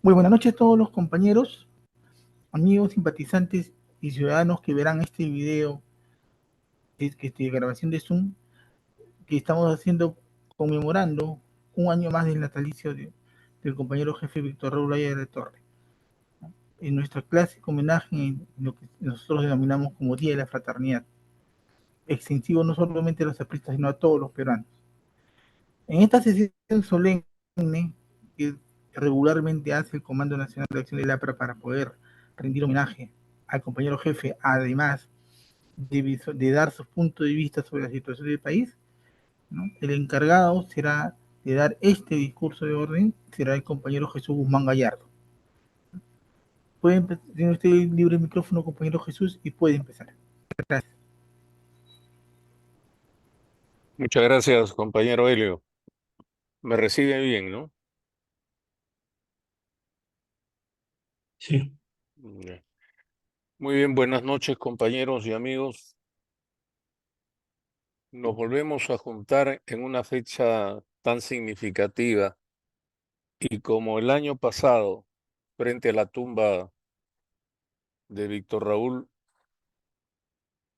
Muy buenas noches a todos los compañeros, amigos, simpatizantes y ciudadanos que verán este video de grabación de Zoom que estamos haciendo conmemorando un año más del natalicio del compañero jefe Víctor Raúl Aya de la Torre. En nuestra clásica homenaje en lo que nosotros denominamos como Día de la Fraternidad, extensivo no solamente a los apristas, sino a todos los peruanos. En esta sesión solemne que regularmente hace el Comando Nacional de Acción del APRA para poder rendir homenaje al compañero jefe, además de dar su punto de vista sobre la situación del país, ¿no? El encargado será de dar este discurso de orden, será el compañero Jesús Guzmán Gallardo. Tiene usted libre el micrófono, compañero Jesús, y puede empezar. Gracias. Muchas gracias, compañero Helio. Me recibe bien, ¿no? Sí. Ya. Muy bien, buenas noches, compañeros y amigos. Nos volvemos a juntar en una fecha tan significativa y como el año pasado, frente a la tumba de Víctor Raúl,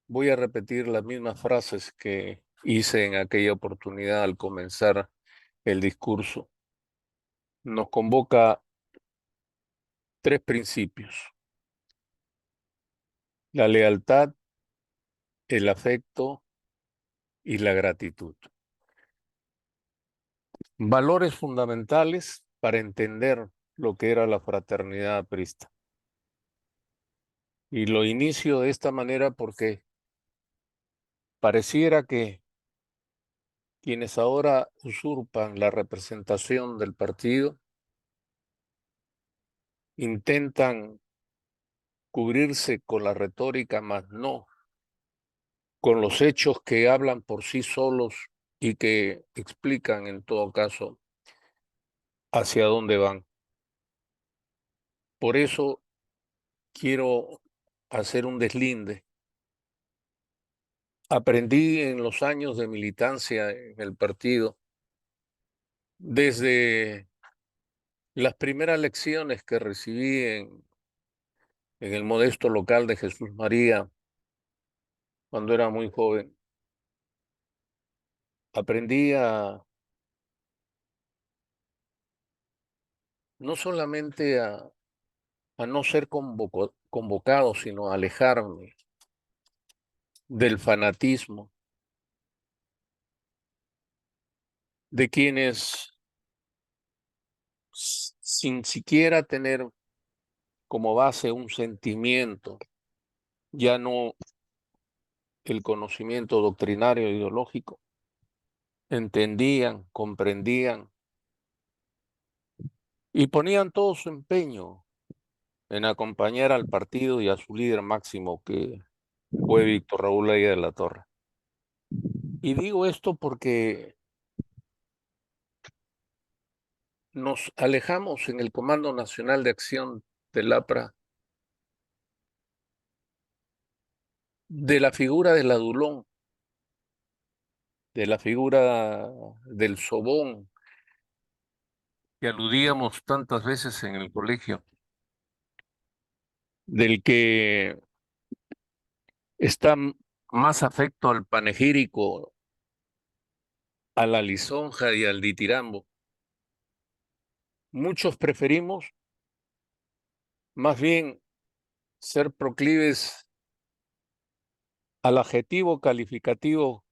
voy a repetir las mismas frases que hice en aquella oportunidad al comenzar el discurso. Nos convoca tres principios: la lealtad, el afecto y la gratitud. Valores fundamentales para entender lo que era la fraternidad aprista. Y lo inicio de esta manera porque pareciera que quienes ahora usurpan la representación del partido intentan cubrirse con la retórica, mas no con los hechos que hablan por sí solos y que explican en todo caso hacia dónde van. Por eso quiero hacer un deslinde. Aprendí en los años de militancia en el partido, desde las primeras lecciones que recibí en el modesto local de Jesús María, cuando era muy joven, aprendí no solamente a no ser convocado, sino a alejarme del fanatismo, de quienes sin siquiera tener como base un sentimiento, ya no el conocimiento doctrinario e ideológico, entendían, comprendían y ponían todo su empeño en acompañar al partido y a su líder máximo, que fue Víctor Raúl Aya de la Torre. Y digo esto porque nos alejamos en el Comando Nacional de Acción del APRA de la figura del adulón, de la figura del sobón que aludíamos tantas veces en el colegio, del que está más afecto al panegírico, a la lisonja y al ditirambo. Muchos preferimos más bien ser proclives al adjetivo calificativo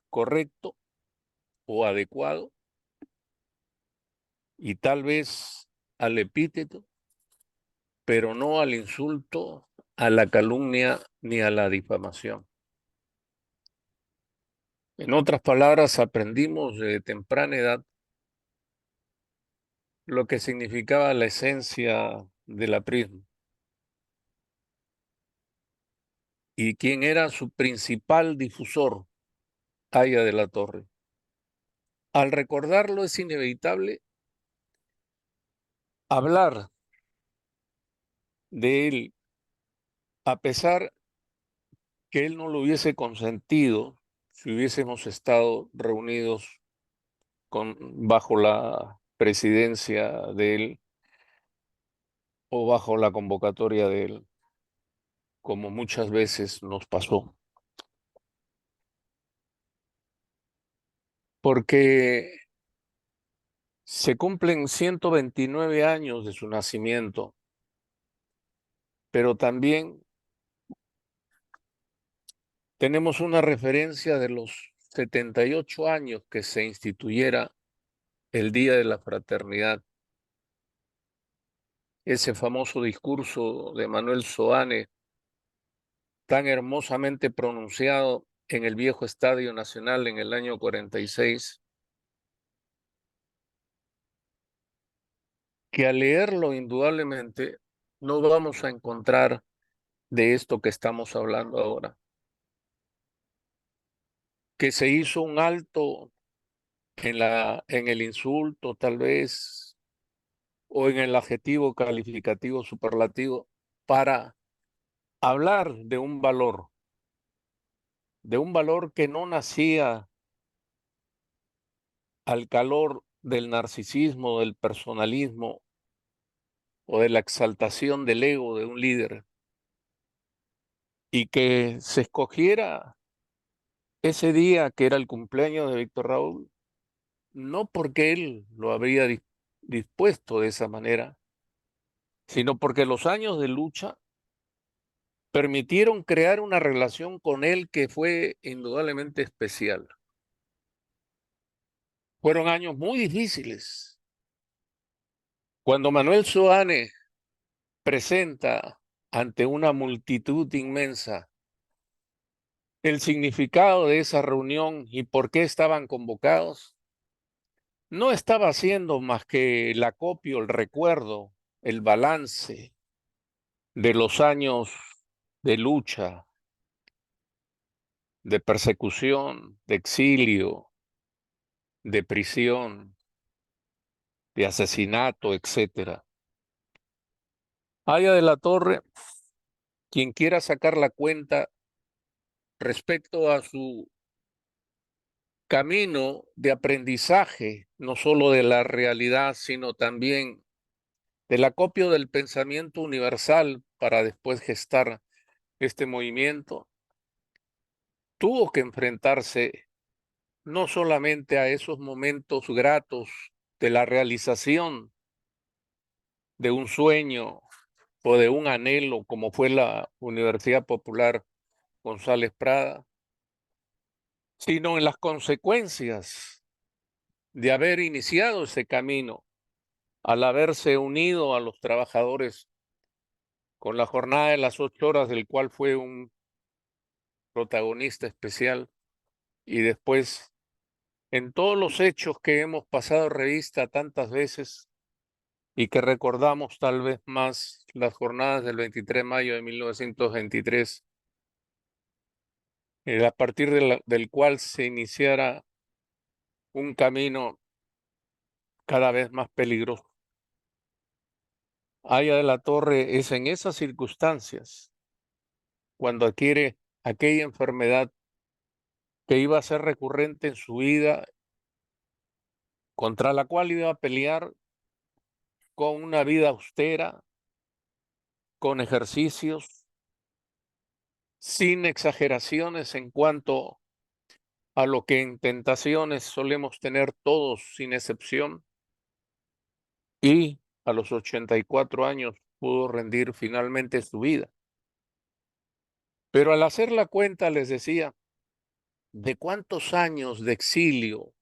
correcto o adecuado y tal vez al epíteto, pero no al insulto, a la calumnia ni a la difamación. En otras palabras, aprendimos de temprana edad lo que significaba la esencia del aprismo y quién era su principal difusor, Aya de la Torre. Al recordarlo es inevitable hablar de él, a pesar que él no lo hubiese consentido si hubiésemos estado reunidos bajo la presidencia de él o bajo la convocatoria de él, como muchas veces nos pasó. Porque se cumplen 129 años de su nacimiento, pero también tenemos una referencia de los 78 años que se instituyera el Día de la Fraternidad. Ese famoso discurso de Manuel Soane, tan hermosamente pronunciado en el viejo Estadio Nacional en el año 46, que al leerlo indudablemente no vamos a encontrar de esto que estamos hablando ahora, que se hizo un alto en el insulto tal vez, o en el adjetivo calificativo superlativo, para hablar de un valor que no nacía al calor del narcisismo, del personalismo o de la exaltación del ego de un líder, y que se escogiera ese día que era el cumpleaños de Víctor Raúl, no porque él lo habría dispuesto de esa manera, sino porque los años de lucha permitieron crear una relación con él que fue indudablemente especial. Fueron años muy difíciles. Cuando Manuel Soane presenta ante una multitud inmensa el significado de esa reunión y por qué estaban convocados, no estaba haciendo más que el acopio, el recuerdo, el balance de los años de lucha, de persecución, de exilio, de prisión, de asesinato, etcétera. Aya de la Torre, quien quiera sacar la cuenta respecto a su camino de aprendizaje, no solo de la realidad, sino también del acopio del pensamiento universal para después gestar este movimiento, tuvo que enfrentarse no solamente a esos momentos gratos de la realización de un sueño o de un anhelo, como fue la Universidad Popular González Prada, sino en las consecuencias de haber iniciado ese camino, al haberse unido a los trabajadores con la jornada de las 8 horas, del cual fue un protagonista especial, y después en todos los hechos que hemos pasado revista tantas veces y que recordamos tal vez más las jornadas del 23 de mayo de 1923, a partir del cual se iniciara un camino cada vez más peligroso. Aya de la Torre es en esas circunstancias cuando adquiere aquella enfermedad que iba a ser recurrente en su vida, contra la cual iba a pelear con una vida austera, con ejercicios, sin exageraciones en cuanto a lo que en tentaciones solemos tener todos sin excepción, y a los 84 años pudo rendir finalmente su vida. Pero al hacer la cuenta les decía, ¿de cuántos años de exilio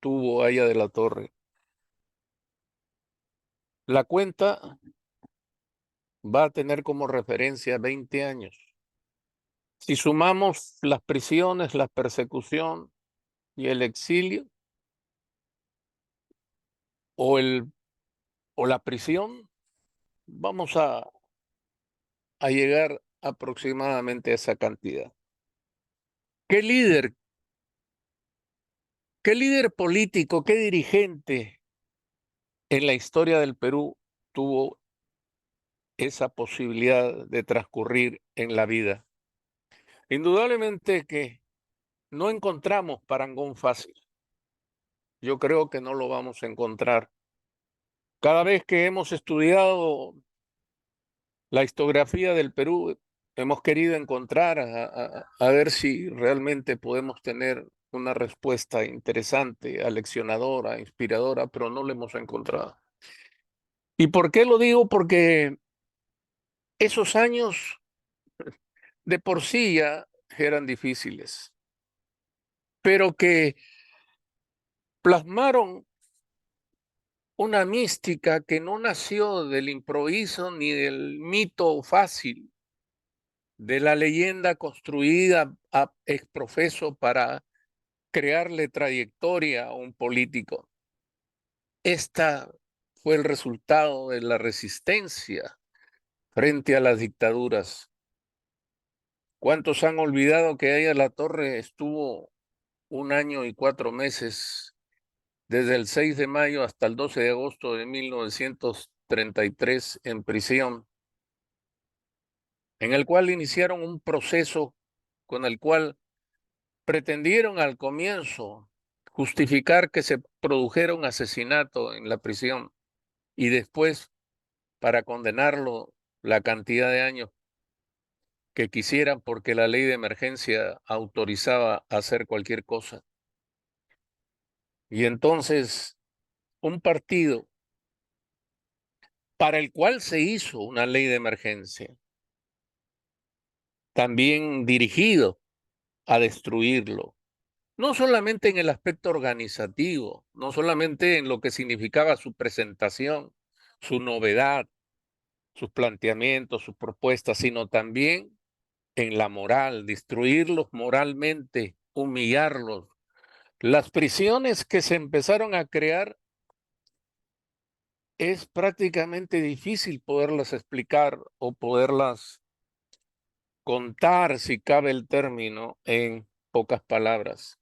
tuvo Aya de la Torre? La cuenta va a tener como referencia 20 años. Si sumamos las prisiones, la persecución y el exilio, o, o la prisión, vamos a llegar aproximadamente a esa cantidad. ¿Qué líder, qué líder político, qué dirigente en la historia del Perú tuvo esa posibilidad de transcurrir en la vida? Indudablemente que no encontramos parangón fácil. Yo creo que no lo vamos a encontrar. Cada vez que hemos estudiado la historiografía del Perú hemos querido encontrar a ver si realmente podemos tener una respuesta interesante, aleccionadora, inspiradora, pero no la hemos encontrado. ¿Y por qué lo digo? Porque esos años de por sí ya eran difíciles, pero que plasmaron una mística que no nació del improviso ni del mito fácil, de la leyenda construida a exprofeso para crearle trayectoria a un político. Esta fue el resultado de la resistencia frente a las dictaduras. ¿Cuántos han olvidado que Aya La Torre estuvo 1 año y 4 meses, desde el 6 de mayo hasta el 12 de agosto de 1933, en prisión, en el cual iniciaron un proceso con el cual pretendieron al comienzo justificar que se produjera un asesinato en la prisión y después, para condenarlo, la cantidad de años que quisieran, porque la ley de emergencia autorizaba hacer cualquier cosa? Y entonces un partido para el cual se hizo una ley de emergencia, también dirigido a destruirlo, no solamente en el aspecto organizativo, no solamente en lo que significaba su presentación, su novedad, sus planteamientos, sus propuestas, sino también en la moral, destruirlos moralmente, humillarlos. Las prisiones que se empezaron a crear es prácticamente difícil poderlas explicar o poderlas contar, si cabe el término, en pocas palabras.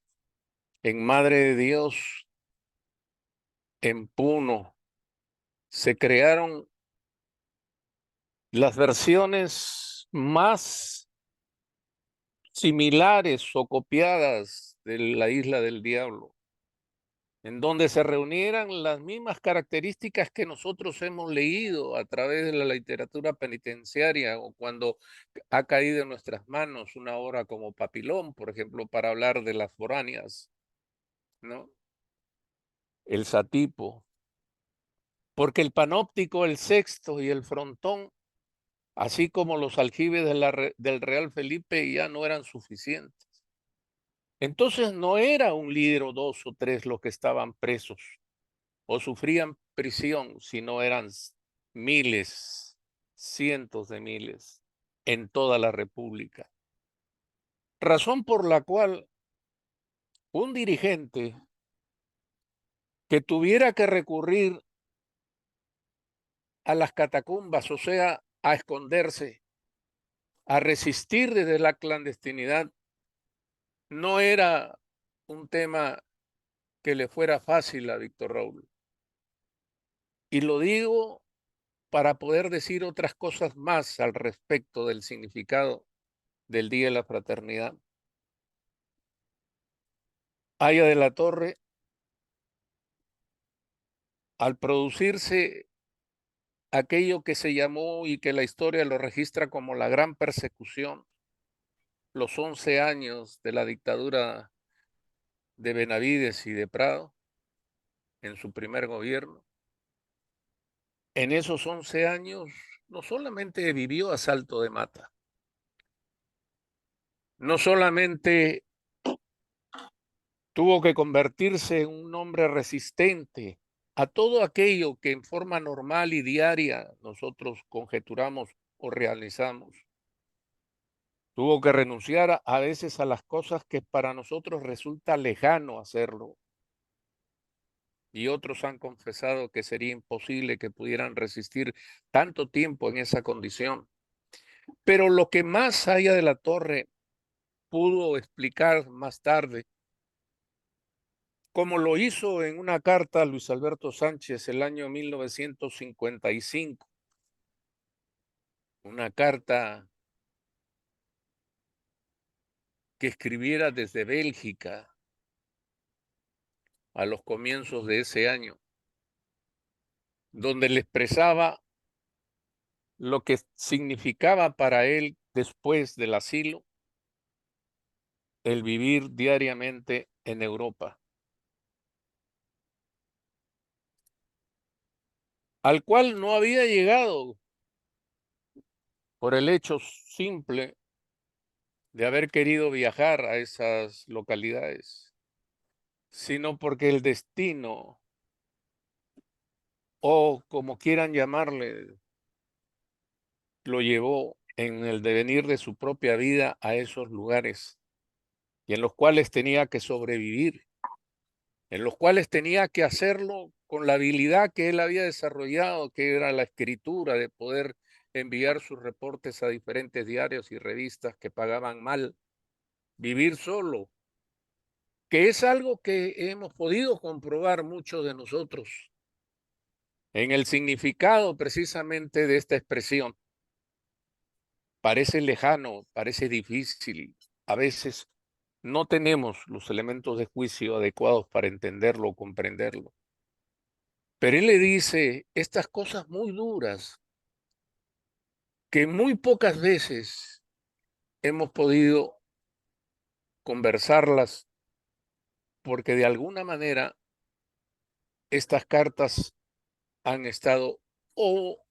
En Madre de Dios, en Puno, se crearon las versiones más similares o copiadas de la Isla del Diablo, en donde se reunieran las mismas características que nosotros hemos leído a través de la literatura penitenciaria o cuando ha caído en nuestras manos una obra como Papilón, por ejemplo, para hablar de las foráneas, ¿no? El Satipo, porque el panóptico, el sexto y el frontón, así como los aljibes del Real Felipe, ya no eran suficientes. Entonces no era un líder o dos o tres los que estaban presos o sufrían prisión, sino eran miles, cientos de miles en toda la República. Razón por la cual un dirigente que tuviera que recurrir a las catacumbas, o sea, a esconderse, a resistir desde la clandestinidad, no era un tema que le fuera fácil a Víctor Raúl. Y lo digo para poder decir otras cosas más al respecto del significado del Día de la Fraternidad. Aya de la Torre, al producirse aquello que se llamó y que la historia lo registra como la Gran Persecución, los 11 años de la dictadura de Benavides y de Prado en su primer gobierno, en esos 11 años no solamente vivió a salto de mata, no solamente tuvo que convertirse en un hombre resistente a todo aquello que en forma normal y diaria nosotros conjeturamos o realizamos. Tuvo que renunciar a veces a las cosas que para nosotros resulta lejano hacerlo. Y otros han confesado que sería imposible que pudieran resistir tanto tiempo en esa condición. Pero lo que más Aya de la Torre pudo explicar más tarde, como lo hizo en una carta a Luis Alberto Sánchez el año 1955, una carta que escribiera desde Bélgica a los comienzos de ese año, donde le expresaba lo que significaba para él después del asilo el vivir diariamente en Europa, al cual no había llegado por el hecho simple de haber querido viajar a esas localidades, sino porque el destino, o como quieran llamarle, lo llevó en el devenir de su propia vida a esos lugares y en los cuales tenía que sobrevivir, en los cuales tenía que hacerlo con la habilidad que él había desarrollado, que era la escritura, de poder enviar sus reportes a diferentes diarios y revistas que pagaban mal, vivir solo, que es algo que hemos podido comprobar muchos de nosotros en el significado precisamente de esta expresión. Parece lejano, parece difícil, a veces no tenemos los elementos de juicio adecuados para entenderlo o comprenderlo. Pero él le dice estas cosas muy duras que muy pocas veces hemos podido conversarlas porque de alguna manera estas cartas han estado o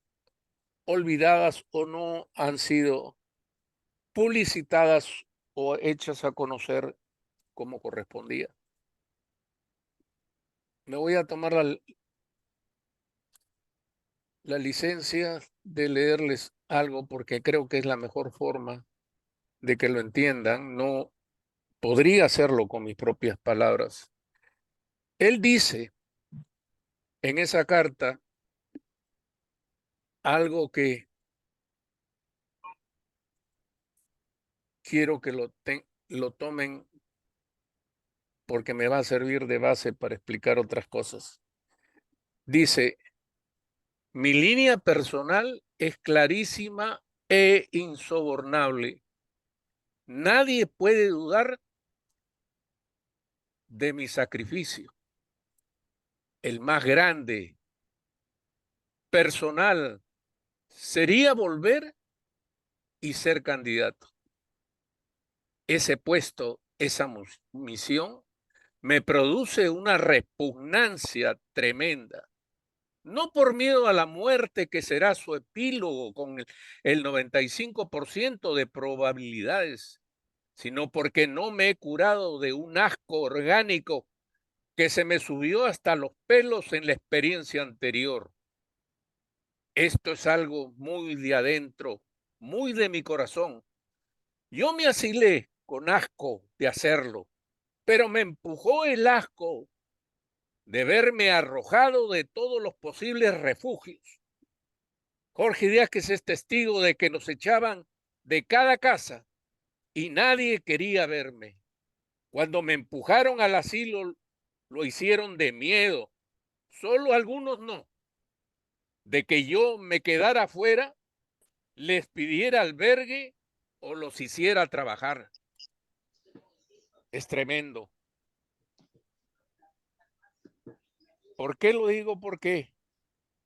olvidadas o no han sido publicitadas o hechas a conocer como correspondía. Me voy a tomar la licencia de leerles algo porque creo que es la mejor forma de que lo entiendan. No podría hacerlo con mis propias palabras. Él dice en esa carta algo que quiero que lo tomen porque me va a servir de base para explicar otras cosas. Dice, mi línea personal es clarísima e insobornable. Nadie puede dudar de mi sacrificio, el más grande, personal, sería volver y ser candidato. Ese puesto, esa misión, me produce una repugnancia tremenda. No por miedo a la muerte, que será su epílogo con el 95% de probabilidades, sino porque no me he curado de un asco orgánico que se me subió hasta los pelos en la experiencia anterior. Esto es algo muy de adentro, muy de mi corazón. Yo me asilé con asco de hacerlo, pero me empujó el asco de verme arrojado de todos los posibles refugios. Jorge Díaz es testigo de que nos echaban de cada casa y nadie quería verme. Cuando me empujaron al asilo, lo hicieron de miedo, solo algunos no, de que yo me quedara afuera, les pidiera albergue o los hiciera trabajar. Es tremendo. ¿Por qué lo digo? Porque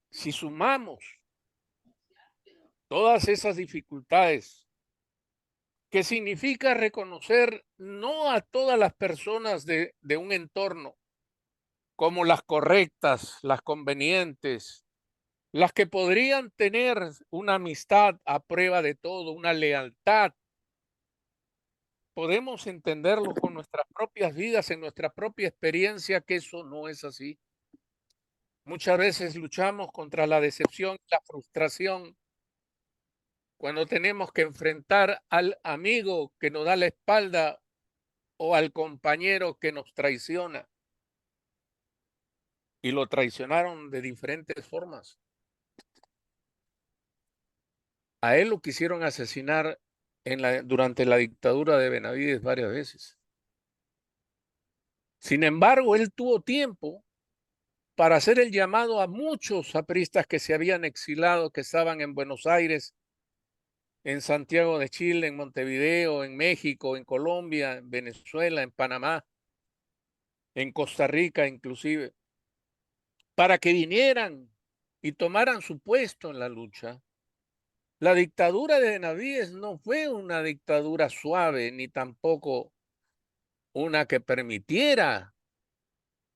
si sumamos todas esas dificultades, que significa reconocer no a todas las personas de un entorno como las correctas, las convenientes, las que podrían tener una amistad a prueba de todo, una lealtad. Podemos entenderlo con nuestras propias vidas, en nuestra propia experiencia, que eso no es así. Muchas veces luchamos contra la decepción y la frustración cuando tenemos que enfrentar al amigo que nos da la espalda o al compañero que nos traiciona. Y lo traicionaron de diferentes formas. A él lo quisieron asesinar durante la dictadura de Benavides varias veces. Sin embargo, él tuvo tiempo para hacer el llamado a muchos apristas que se habían exilado, que estaban en Buenos Aires, en Santiago de Chile, en Montevideo, en México, en Colombia, en Venezuela, en Panamá, en Costa Rica inclusive, para que vinieran y tomaran su puesto en la lucha. La dictadura de Benavides no fue una dictadura suave, ni tampoco una que permitiera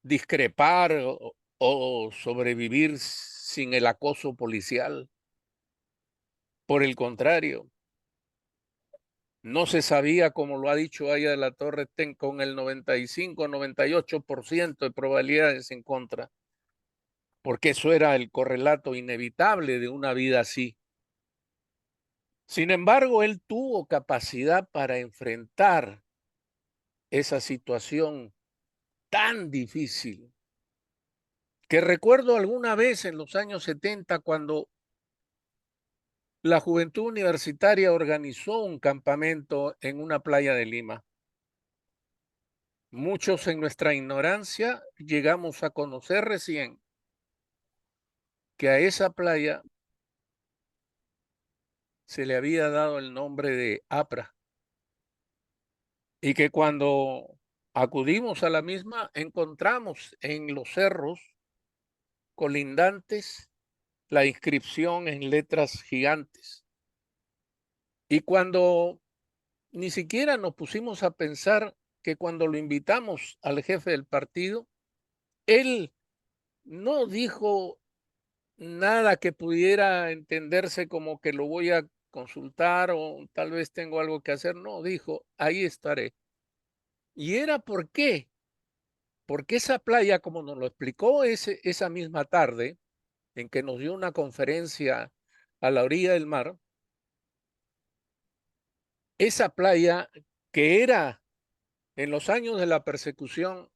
discrepar o sobrevivir sin el acoso policial. Por el contrario, no se sabía, como lo ha dicho Aya de la Torre, con el 95-98% de probabilidades en contra, porque eso era el correlato inevitable de una vida así. Sin embargo, él tuvo capacidad para enfrentar esa situación tan difícil, que recuerdo alguna vez en los años 70 cuando la Juventud Universitaria organizó un campamento en una playa de Lima. Muchos en nuestra ignorancia llegamos a conocer recién que a esa playa se le había dado el nombre de Apra y que cuando acudimos a la misma encontramos en los cerros colindantes la inscripción en letras gigantes. Y cuando ni siquiera nos pusimos a pensar que cuando lo invitamos al jefe del partido, él no dijo nada que pudiera entenderse como que lo voy a consultar o tal vez tengo algo que hacer. No, dijo, ahí estaré. ¿Y era por qué? Porque esa playa, como nos lo explicó esa misma tarde, en que nos dio una conferencia a la orilla del mar, esa playa que era en los años de la persecución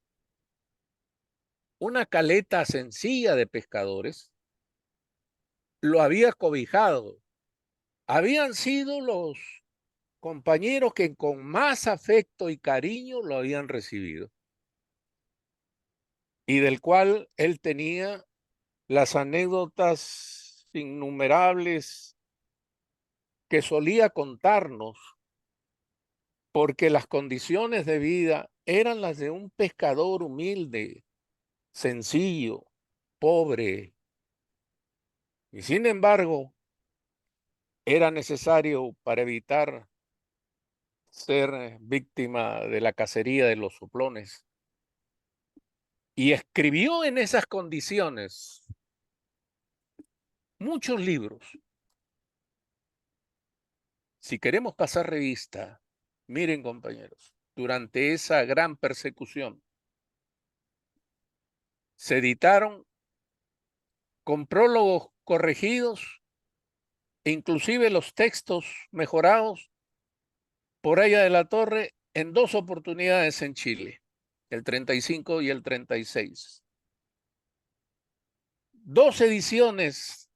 una caleta sencilla de pescadores, lo había cobijado. Habían sido los compañeros que con más afecto y cariño lo habían recibido y del cual él tenía las anécdotas innumerables que solía contarnos, porque las condiciones de vida eran las de un pescador humilde, sencillo, pobre, y sin embargo era necesario para evitar ser víctima de la cacería de los soplones. Y escribió en esas condiciones muchos libros. Si queremos pasar revista, miren compañeros, durante esa gran persecución se editaron con prólogos corregidos e inclusive los textos mejorados por Aya de la Torre en dos oportunidades en Chile, el 35 y el 36. Dos ediciones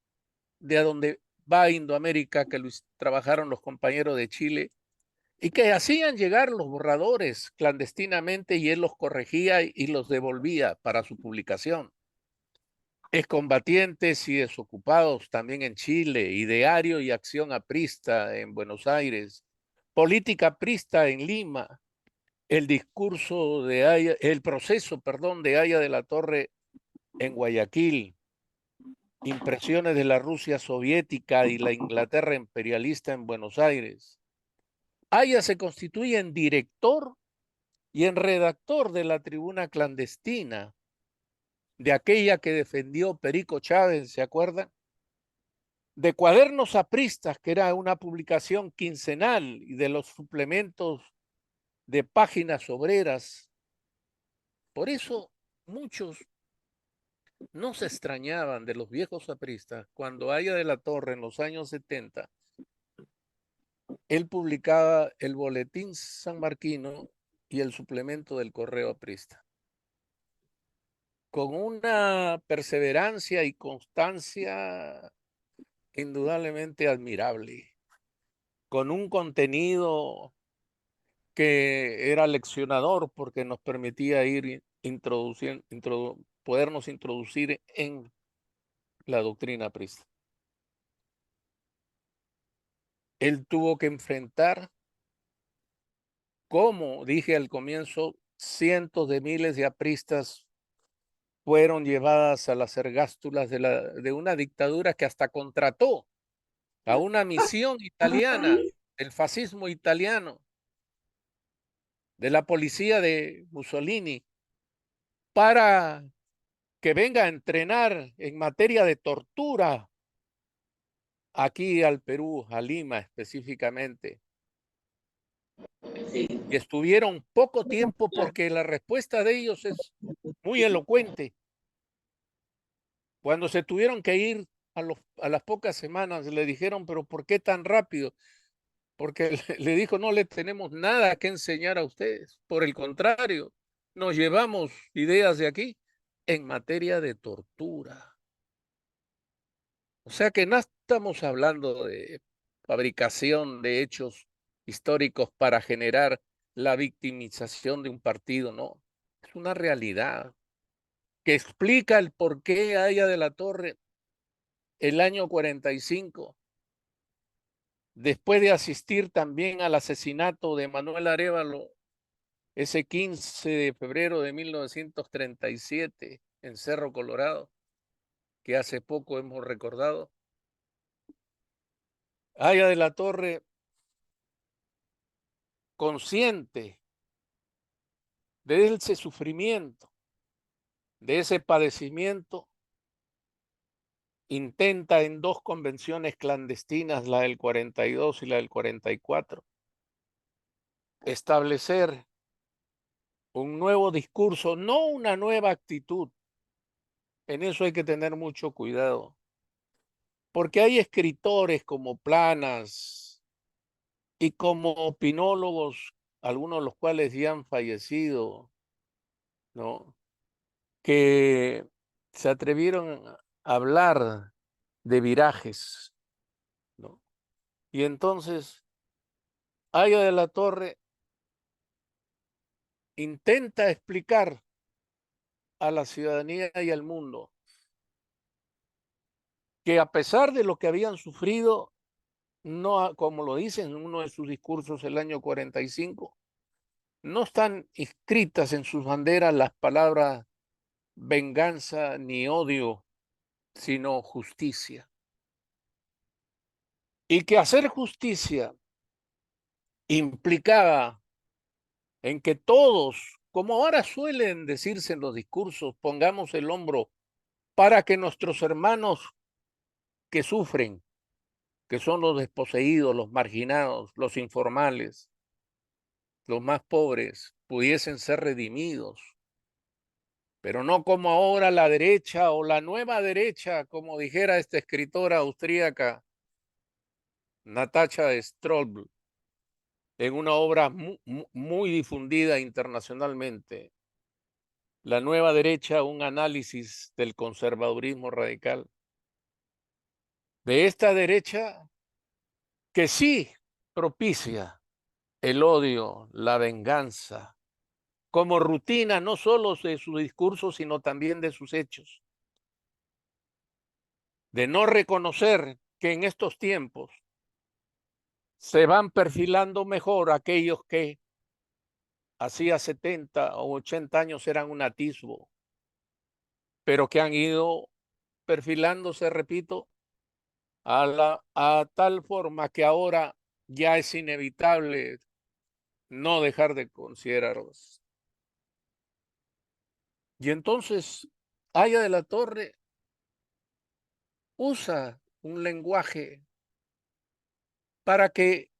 de A donde va Indoamérica que trabajaron los compañeros de Chile y que hacían llegar los borradores clandestinamente y él los corregía y los devolvía para su publicación. Excombatientes y desocupados también en Chile, Ideario y Acción Aprista en Buenos Aires, Política Aprista en Lima, el discurso de Aya, el proceso, perdón, de Aya de la Torre en Guayaquil, Impresiones de la Rusia soviética y la Inglaterra imperialista en Buenos Aires. Aya se constituye en director y en redactor de la Tribuna Clandestina, de aquella que defendió Perico Chávez, ¿se acuerdan? De Cuadernos Apristas, que era una publicación quincenal, y de los suplementos de Páginas Obreras. Por eso muchos no se extrañaban de los viejos apristas cuando Aya de la Torre en los años 70, él publicaba el Boletín Sanmarquino y el suplemento del Correo Aprista, con una perseverancia y constancia indudablemente admirable, con un contenido que era leccionador porque nos permitía ir podernos introducir en la doctrina aprista. Él tuvo que enfrentar, como dije al comienzo, cientos de miles de apristas fueron llevadas a las ergástulas de una dictadura que hasta contrató a una misión italiana, el fascismo italiano, de la policía de Mussolini, para que venga a entrenar en materia de tortura aquí al Perú, a Lima específicamente. Sí. Y estuvieron poco tiempo porque la respuesta de ellos es muy elocuente. Cuando se tuvieron que ir a las pocas semanas, le dijeron, pero ¿por qué tan rápido? Porque le dijo, no le tenemos nada que enseñar a ustedes. Por el contrario, nos llevamos ideas de aquí en materia de tortura. O sea que no estamos hablando de fabricación de hechos históricos para generar la victimización de un partido, no. Es una realidad que explica el por qué Aya de la Torre el año 45, después de asistir también al asesinato de Manuel Arévalo, ese 15 de febrero de 1937 en Cerro Colorado, que hace poco hemos recordado. Aya de la Torre, consciente de ese sufrimiento, de ese padecimiento, intenta en dos convenciones clandestinas, la del 42 y la del 44, establecer un nuevo discurso, no una nueva actitud. En eso hay que tener mucho cuidado, porque hay escritores como Planas y como opinólogos, algunos de los cuales ya han fallecido, ¿no? Que se atrevieron a hablar de virajes, ¿no? Y entonces, Aya de la Torre intenta explicar a la ciudadanía y al mundo que a pesar de lo que habían sufrido, no, como lo dice en uno de sus discursos el año 45, no están inscritas en sus banderas las palabras venganza ni odio, sino justicia. Y que hacer justicia implicaba en que todos, como ahora suelen decirse en los discursos, pongamos el hombro para que nuestros hermanos que sufren, que son los desposeídos, los marginados, los informales, los más pobres, pudiesen ser redimidos, pero no como ahora la derecha o la nueva derecha, como dijera esta escritora austríaca, Natascha Strobl, en una obra muy difundida internacionalmente. La nueva derecha, un análisis del conservadurismo radical. De esta derecha que sí propicia el odio, la venganza, como rutina no solo de su discurso, sino también de sus hechos. De no reconocer que en estos tiempos se van perfilando mejor aquellos que hacía 70 o 80 años eran un atisbo, pero que han ido perfilándose, repito, a tal forma que ahora ya es inevitable no dejar de considerarlos. Y entonces, Aya de la Torre usa un lenguaje para que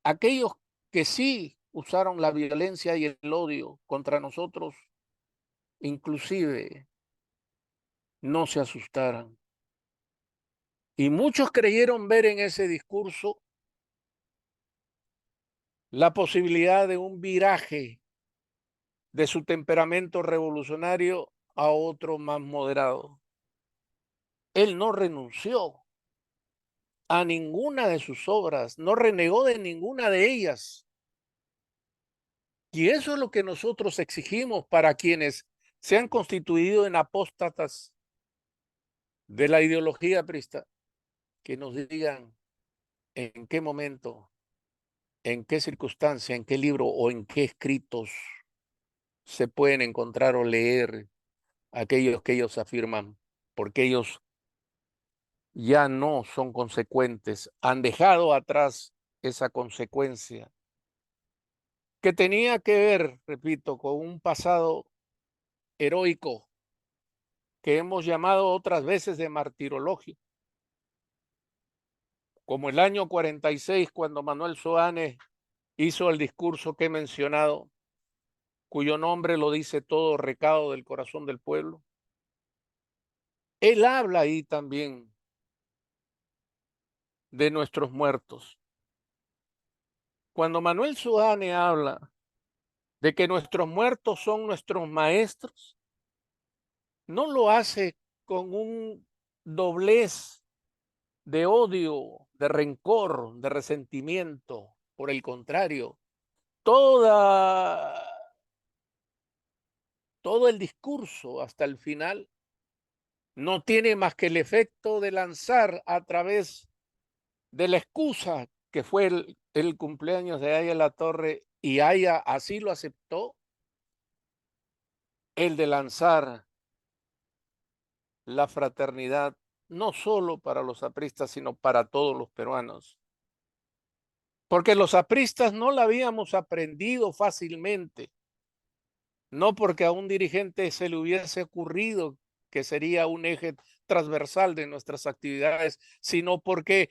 aquellos que sí usaron la violencia y el odio contra nosotros, inclusive, no se asustaran. Y muchos creyeron ver en ese discurso la posibilidad de un viraje de su temperamento revolucionario a otro más moderado. Él no renunció a ninguna de sus obras, no renegó de ninguna de ellas. Y eso es lo que nosotros exigimos para quienes se han constituido en apóstatas de la ideología prista, que nos digan en qué momento, en qué circunstancia, en qué libro o en qué escritos se pueden encontrar o leer aquellos que ellos afirman, porque ellos ya no son consecuentes, han dejado atrás esa consecuencia que tenía que ver, repito, con un pasado heroico que hemos llamado otras veces de martirologio, como el año 46, cuando Manuel Soanes hizo el discurso que he mencionado, cuyo nombre lo dice todo, recado del corazón del pueblo. Él habla ahí también de nuestros muertos. Cuando Manuel Soanes habla de que nuestros muertos son nuestros maestros, no lo hace con un doblez de odio, de rencor, de resentimiento. Por el contrario, toda, todo el discurso hasta el final no tiene más que el efecto de lanzar a través de la excusa que fue el cumpleaños de Aya La Torre, y Aya así lo aceptó, el de lanzar la fraternidad no solo para los apristas, sino para todos los peruanos. Porque los apristas no la habíamos aprendido fácilmente, no porque a un dirigente se le hubiese ocurrido que sería un eje transversal de nuestras actividades, sino porque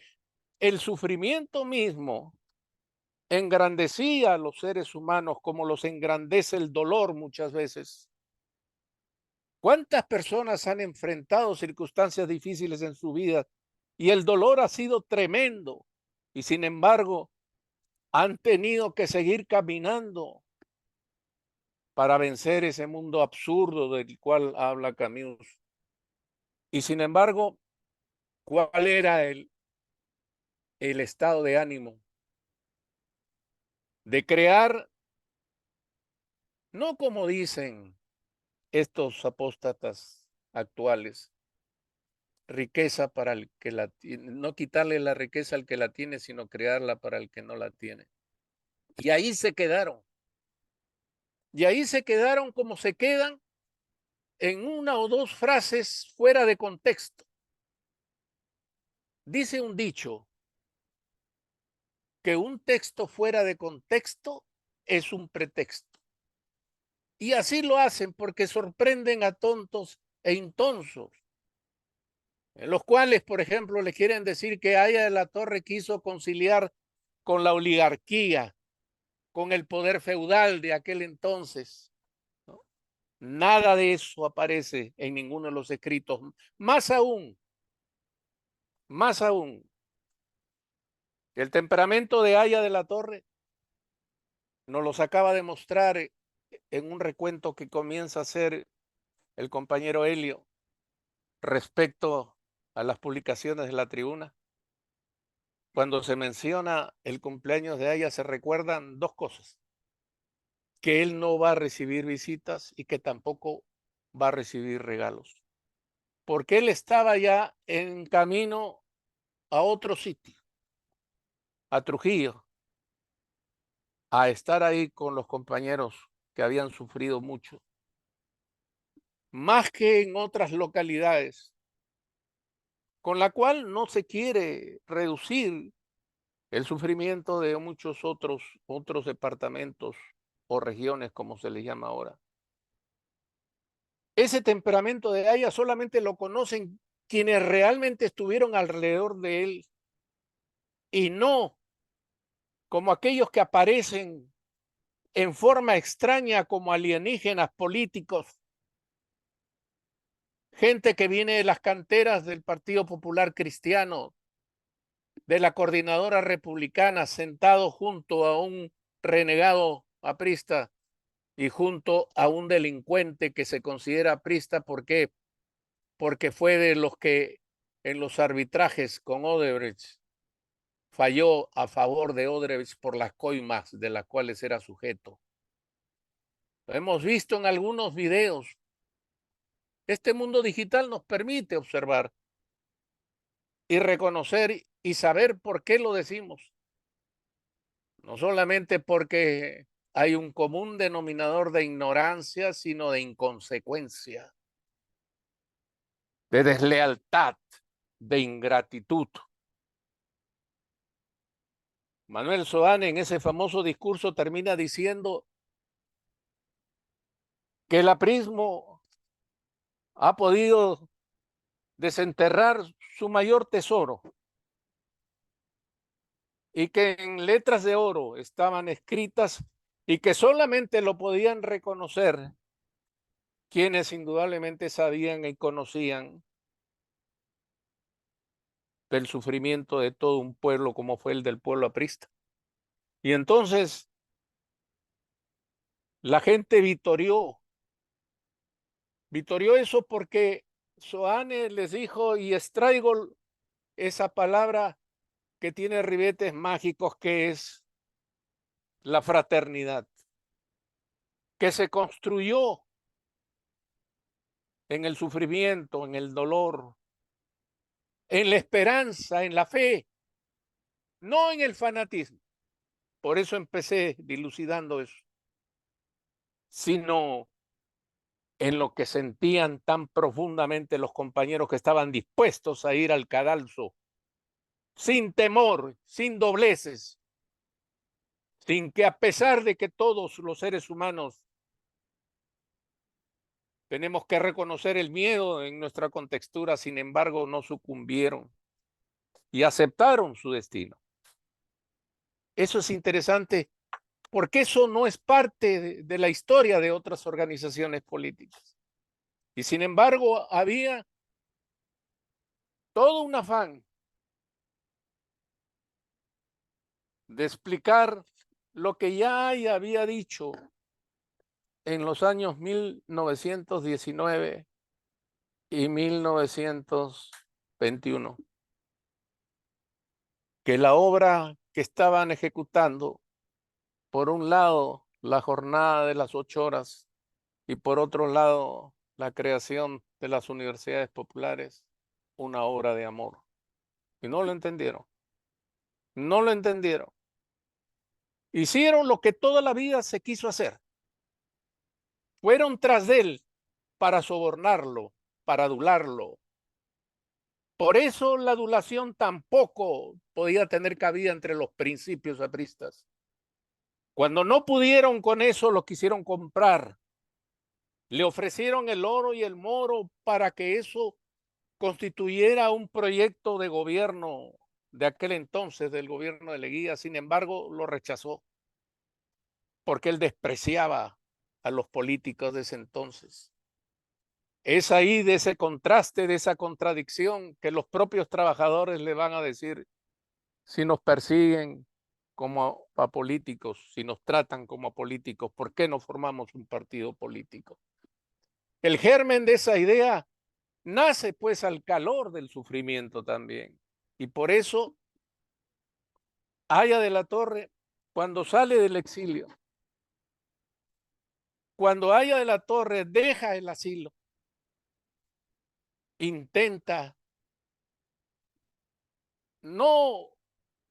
el sufrimiento mismo engrandecía a los seres humanos como los engrandece el dolor muchas veces. ¿Cuántas personas han enfrentado circunstancias difíciles en su vida y el dolor ha sido tremendo y sin embargo han tenido que seguir caminando para vencer ese mundo absurdo del cual habla Camus? Y sin embargo, ¿cuál era el estado de ánimo? De crear, no como dicen estos apóstatas actuales, riqueza para el que la tiene, no quitarle la riqueza al que la tiene, sino crearla para el que no la tiene. Y ahí se quedaron. Y ahí se quedaron como se quedan en una o dos frases fuera de contexto. Dice un dicho que un texto fuera de contexto es un pretexto. Y así lo hacen porque sorprenden a tontos e intonsos, en los cuales, por ejemplo, le quieren decir que Aya de la Torre quiso conciliar con la oligarquía, con el poder feudal de aquel entonces, ¿no? Nada de eso aparece en ninguno de los escritos. Más aún, el temperamento de Aya de la Torre nos los acaba de mostrar en un recuento que comienza a hacer el compañero Helio respecto a las publicaciones de la tribuna. Cuando se menciona el cumpleaños de Aya se recuerdan dos cosas: que él no va a recibir visitas y que tampoco va a recibir regalos, porque él estaba ya en camino a otro sitio, a Trujillo, a estar ahí con los compañeros que habían sufrido mucho, más que en otras localidades, con la cual no se quiere reducir el sufrimiento de muchos otros departamentos o regiones, como se les llama ahora. Ese temperamento de Aya solamente lo conocen quienes realmente estuvieron alrededor de él y no como aquellos que aparecen en forma extraña como alienígenas políticos, gente que viene de las canteras del Partido Popular Cristiano, de la Coordinadora Republicana, sentado junto a un renegado aprista y junto a un delincuente que se considera aprista. ¿Por qué? Porque fue de los que en los arbitrajes con Odebrecht falló a favor de Odebrecht por las coimas de las cuales era sujeto. Lo hemos visto en algunos videos. Este mundo digital nos permite observar y reconocer y saber por qué lo decimos. No solamente porque hay un común denominador de ignorancia, sino de inconsecuencia, de deslealtad. de ingratitud. Manuel Soane en ese famoso discurso termina diciendo que el aprismo ha podido desenterrar su mayor tesoro y que en letras de oro estaban escritas y que solamente lo podían reconocer quienes indudablemente sabían y conocían del sufrimiento de todo un pueblo como fue el del pueblo aprista. Y entonces la gente vitorió eso porque Soane les dijo, y extraigo esa palabra que tiene ribetes mágicos, que es la fraternidad, que se construyó en el sufrimiento, en el dolor, en la esperanza, en la fe, no en el fanatismo. Por eso empecé dilucidando eso, sino en lo que sentían tan profundamente los compañeros que estaban dispuestos a ir al cadalso, sin temor, sin dobleces, sin que, a pesar de que todos los seres humanos tenemos que reconocer el miedo en nuestra contextura, sin embargo, no sucumbieron y aceptaron su destino. Eso es interesante porque eso no es parte de la historia de otras organizaciones políticas. Y sin embargo, había todo un afán de explicar lo que ya había dicho en los años 1919 y 1921, que la obra que estaban ejecutando, por un lado, la jornada de las 8 horas y por otro lado, la creación de las universidades populares, una obra de amor. Y no lo entendieron. No lo entendieron. Hicieron lo que toda la vida se quiso hacer. Fueron tras de él para sobornarlo, para adularlo. Por eso la adulación tampoco podía tener cabida entre los principios apristas. Cuando no pudieron con eso, lo quisieron comprar. Le ofrecieron el oro y el moro para que eso constituyera un proyecto de gobierno de aquel entonces, del gobierno de Leguía. Sin embargo, lo rechazó porque él despreciaba a los políticos de ese entonces. Es ahí de ese contraste, de esa contradicción que los propios trabajadores le van a decir: si nos persiguen como a políticos, si nos tratan como a políticos, ¿por qué no formamos un partido político? El germen de esa idea nace pues al calor del sufrimiento también. Y por eso Haya de la Torre, cuando sale del exilio, cuando Haya de la Torre deja el asilo, intenta no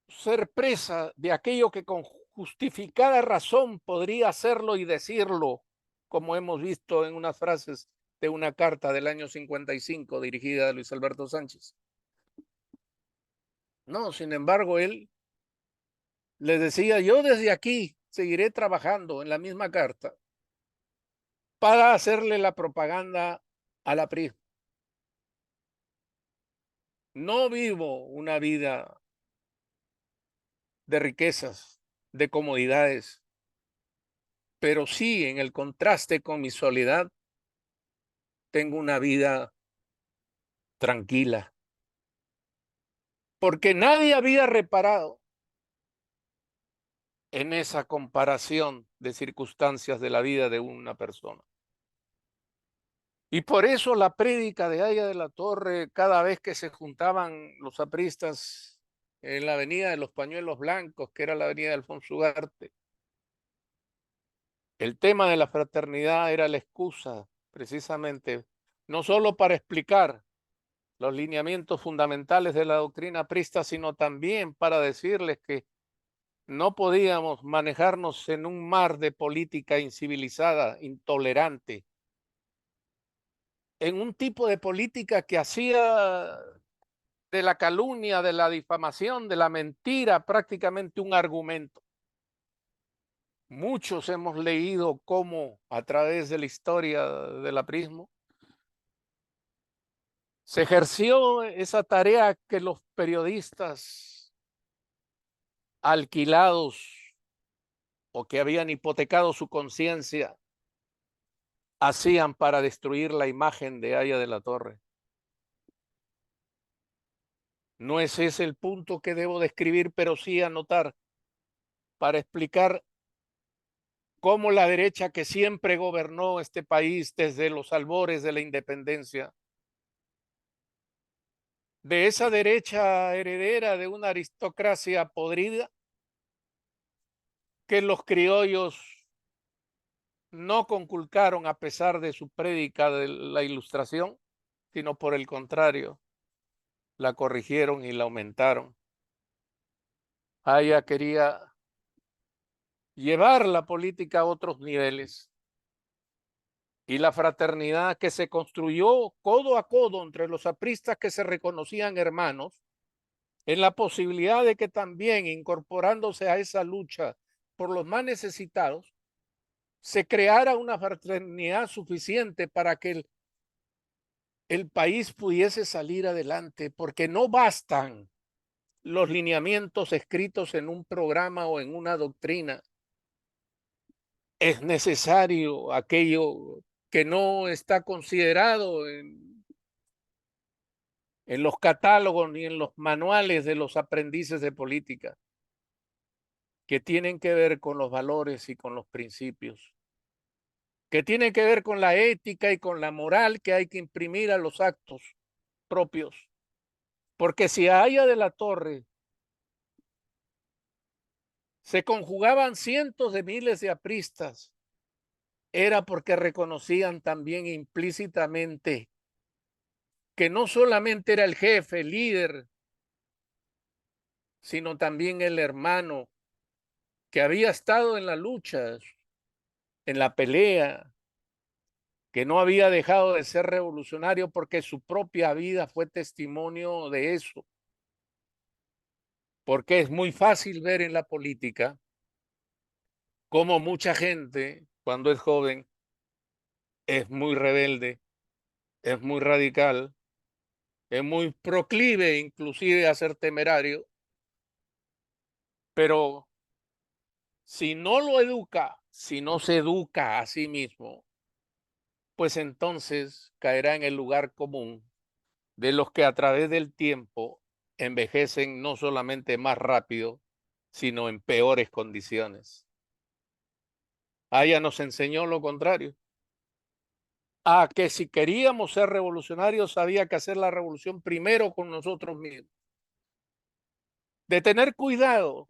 ser presa de aquello que con justificada razón podría hacerlo y decirlo, como hemos visto en unas frases de una carta del año 55 dirigida a Luis Alberto Sánchez. No, sin embargo, él les decía: yo desde aquí seguiré trabajando, en la misma carta, para hacerle la propaganda a la PRI. No vivo una vida de riquezas, de comodidades, pero sí, en el contraste con mi soledad, tengo una vida tranquila, porque nadie había reparado en esa comparación de circunstancias de la vida de una persona. Y por eso la prédica de Haya de la Torre, cada vez que se juntaban los apristas en la avenida de los Pañuelos Blancos, que era la avenida de Alfonso Ugarte, el tema de la fraternidad era la excusa, precisamente, no solo para explicar los lineamientos fundamentales de la doctrina aprista, sino también para decirles que no podíamos manejarnos en un mar de política incivilizada, intolerante, en un tipo de política que hacía de la calumnia, de la difamación, de la mentira, prácticamente un argumento. Muchos hemos leído cómo a través de la historia del aprismo se ejerció esa tarea que los periodistas alquilados o que habían hipotecado su conciencia hacían para destruir la imagen de Haya de la Torre. No es ese el punto que debo describir, pero sí anotar para explicar cómo la derecha que siempre gobernó este país desde los albores de la independencia, de esa derecha heredera de una aristocracia podrida, que los criollos no conculcaron a pesar de su prédica de la Ilustración, sino por el contrario, la corrigieron y la aumentaron. Haya quería llevar la política a otros niveles y la fraternidad que se construyó codo a codo entre los apristas que se reconocían hermanos, en la posibilidad de que también incorporándose a esa lucha por los más necesitados, se creara una fraternidad suficiente para que el país pudiese salir adelante, porque no bastan los lineamientos escritos en un programa o en una doctrina. Es necesario aquello que no está considerado en los catálogos ni en los manuales de los aprendices de política, que tienen que ver con los valores y con los principios, que tienen que ver con la ética y con la moral que hay que imprimir a los actos propios. Porque si a Haya de la Torre se conjugaban cientos de miles de apristas, era porque reconocían también implícitamente que no solamente era el jefe, el líder, sino también el hermano que había estado en la lucha, en la pelea, que no había dejado de ser revolucionario porque su propia vida fue testimonio de eso. Porque es muy fácil ver en la política cómo mucha gente, cuando es joven, es muy rebelde, es muy radical, es muy proclive inclusive a ser temerario, pero si no lo educa, si no se educa a sí mismo, pues entonces caerá en el lugar común de los que a través del tiempo envejecen no solamente más rápido, sino en peores condiciones. Aya nos enseñó lo contrario, a que si queríamos ser revolucionarios había que hacer la revolución primero con nosotros mismos, de tener cuidado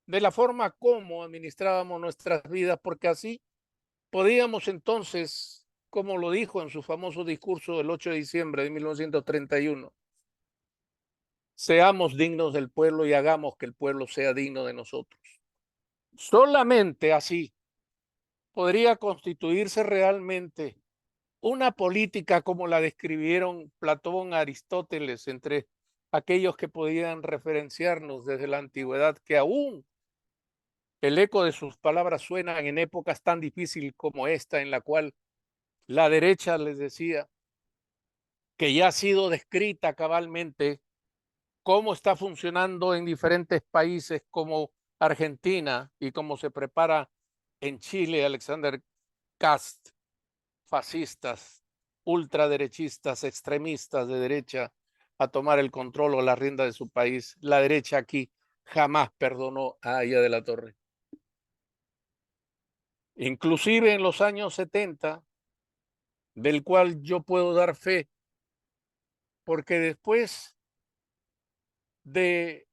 de la forma como administrábamos nuestras vidas, porque así podíamos entonces, como lo dijo en su famoso discurso del 8 de diciembre de 1931, seamos dignos del pueblo y hagamos que el pueblo sea digno de nosotros. Solamente así podría constituirse realmente una política como la describieron Platón, Aristóteles, entre aquellos que podían referenciarnos desde la antigüedad, que aún el eco de sus palabras suenan en épocas tan difíciles como esta, en la cual la derecha les decía que ya ha sido descrita cabalmente cómo está funcionando en diferentes países como Argentina y cómo se prepara en Chile Alexander Cast, fascistas, ultraderechistas, extremistas de derecha a tomar el control o la rienda de su país. La derecha aquí jamás perdonó a Haya de la Torre. Inclusive en los años 70, del cual yo puedo dar fe, porque después de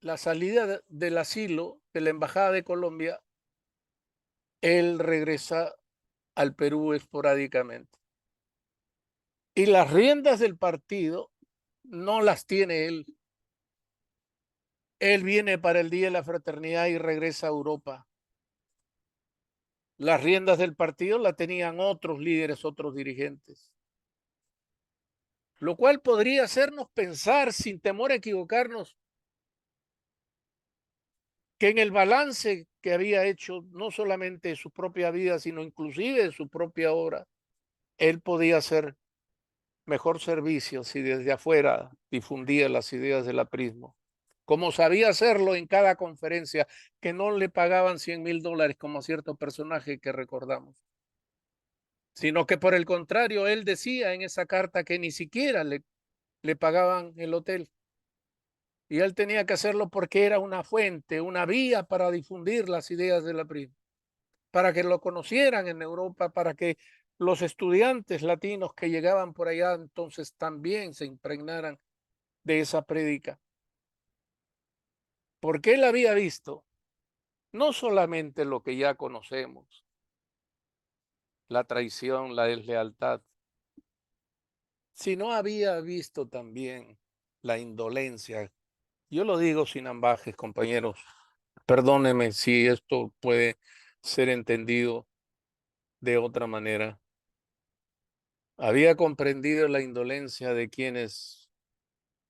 la salida del asilo de la Embajada de Colombia, él regresa al Perú esporádicamente. Y las riendas del partido no las tiene él. Él viene para el Día de la Fraternidad y regresa a Europa. Las riendas del partido las tenían otros líderes, otros dirigentes. lo cual podría hacernos pensar, sin temor a equivocarnos, que en el balance que había hecho, no solamente de su propia vida, sino inclusive de su propia obra, él podía hacer mejor servicio si desde afuera difundía las ideas del aprismo, como sabía hacerlo en cada conferencia, que no le pagaban $100,000 como a cierto personaje que recordamos, sino que por el contrario, él decía en esa carta que ni siquiera le pagaban el hotel. Y él tenía que hacerlo porque era una fuente, una vía para difundir las ideas del aprismo, para que lo conocieran en Europa, para que los estudiantes latinos que llegaban por allá entonces también se impregnaran de esa prédica. Porque él había visto no solamente lo que ya conocemos, la traición, la deslealtad, sino había visto también la indolencia. Yo lo digo sin ambajes, compañeros. Perdónenme si esto puede ser entendido de otra manera. Había comprendido la indolencia de quienes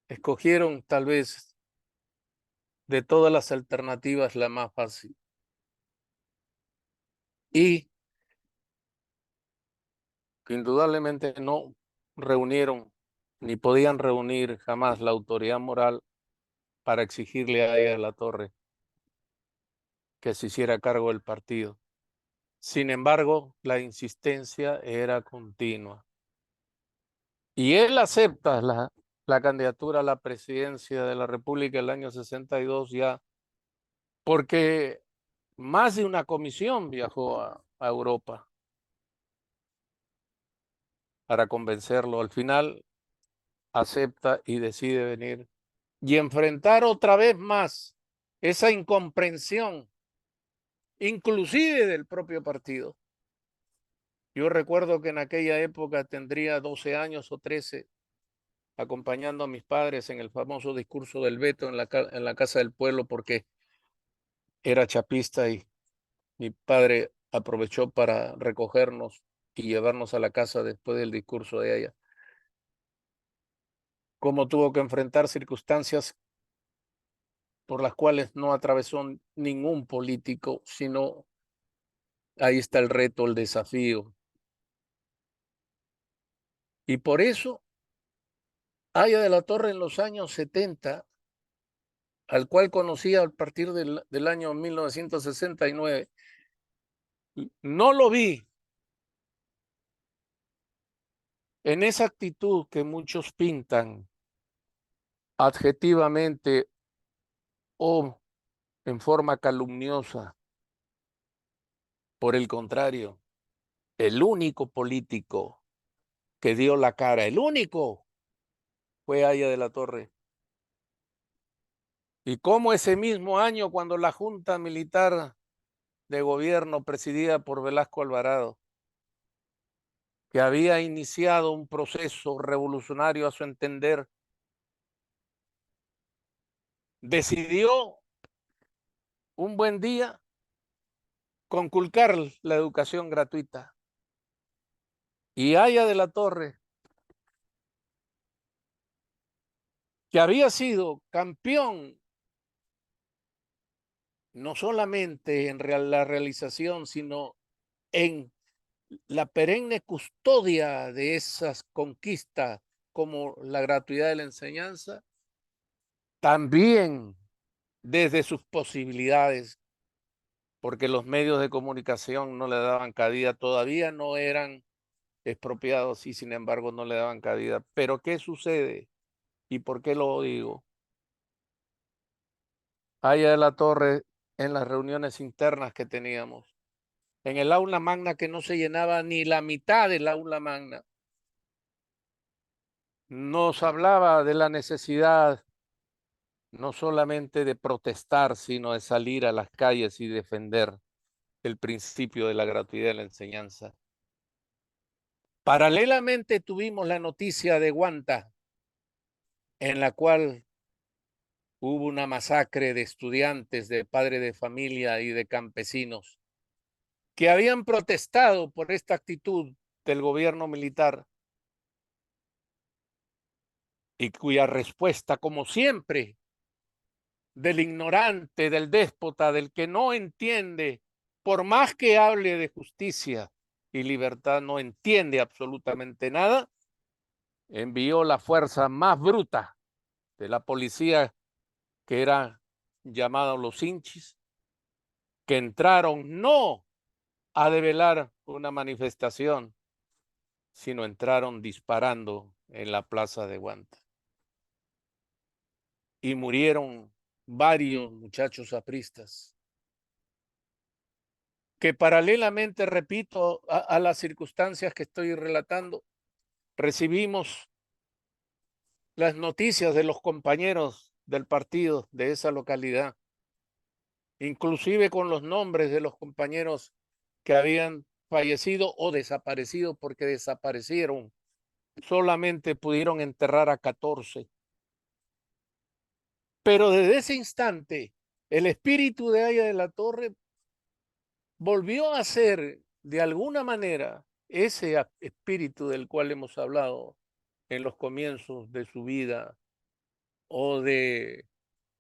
escogieron tal vez de todas las alternativas la más fácil y que indudablemente no reunieron ni podían reunir jamás la autoridad moral para exigirle a ella de la Torre que se hiciera cargo del partido. Sin embargo, la insistencia era continua. Y él acepta la candidatura a la presidencia de la República el año 62 ya, porque más de una comisión viajó a Europa para convencerlo. Al final acepta y decide venir y enfrentar otra vez más esa incomprensión, inclusive del propio partido. Yo recuerdo que en aquella época tendría 12 años o 13, acompañando a mis padres en el famoso discurso del veto en la Casa del Pueblo, porque era chapista y mi padre aprovechó para recogernos y llevarnos a la casa después del discurso de ella. Cómo tuvo que enfrentar circunstancias por las cuales no atravesó ningún político, sino ahí está el reto, el desafío. Y por eso, Aya de la Torre en los años 70, al cual conocía a partir del año 1969, no lo vi en esa actitud que muchos pintan adjetivamente o en forma calumniosa. Por el contrario, el único político que dio la cara, el único, fue Aya de la Torre. Y cómo ese mismo año, cuando la Junta Militar de Gobierno presidida por Velasco Alvarado, que había iniciado un proceso revolucionario a su entender, decidió un buen día conculcar la educación gratuita. Y Aya de la Torre, que había sido campeón no solamente en la realización, sino en la perenne custodia de esas conquistas como la gratuidad de la enseñanza, también desde sus posibilidades, porque los medios de comunicación no le daban cabida, todavía no eran expropiados y sin embargo no le daban cabida. Pero ¿qué sucede? ¿Y por qué lo digo? Aya de la Torre, en las reuniones internas que teníamos, en el aula magna que no se llenaba ni la mitad del aula magna, nos hablaba de la necesidad no solamente de protestar, sino de salir a las calles y defender el principio de la gratuidad de la enseñanza. Paralelamente tuvimos la noticia de Guanta, en la cual hubo una masacre de estudiantes, de padres de familia y de campesinos que habían protestado por esta actitud del gobierno militar y cuya respuesta, como siempre, del ignorante, del déspota, del que no entiende, por más que hable de justicia y libertad, no entiende absolutamente nada, envió la fuerza más bruta de la policía, que era llamado los hinchis, que entraron no a develar una manifestación, sino entraron disparando en la plaza de Guanta. Y murieron varios muchachos apristas, que paralelamente, repito, a las circunstancias que estoy relatando, recibimos las noticias de los compañeros del partido de esa localidad, inclusive con los nombres de los compañeros que habían fallecido o desaparecido, porque desaparecieron. Solamente pudieron enterrar a 14. Pero desde ese instante, el espíritu de Aya de la Torre volvió a ser, de alguna manera, ese espíritu del cual hemos hablado en los comienzos de su vida, o de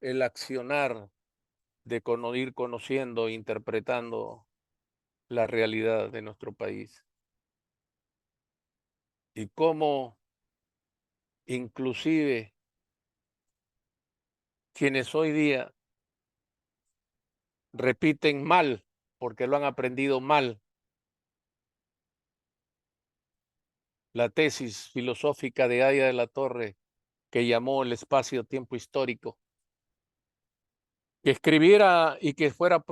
el accionar de ir conociendo e interpretando la realidad de nuestro país. Y cómo inclusive quienes hoy día repiten mal, porque lo han aprendido mal, la tesis filosófica de Aya de la Torre, que llamó el espacio-tiempo histórico, que escribiera y que fuera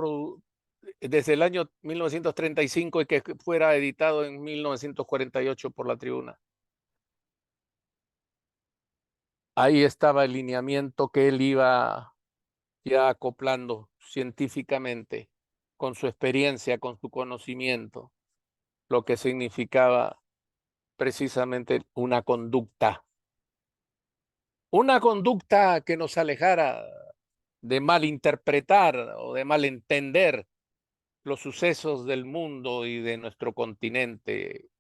desde el año 1935 y que fuera editado en 1948 por La Tribuna. Ahí estaba el lineamiento que él iba ya acoplando científicamente, con su experiencia, con su conocimiento, lo que significaba precisamente una conducta que nos alejara de malinterpretar o de malentender los sucesos del mundo y de nuestro continente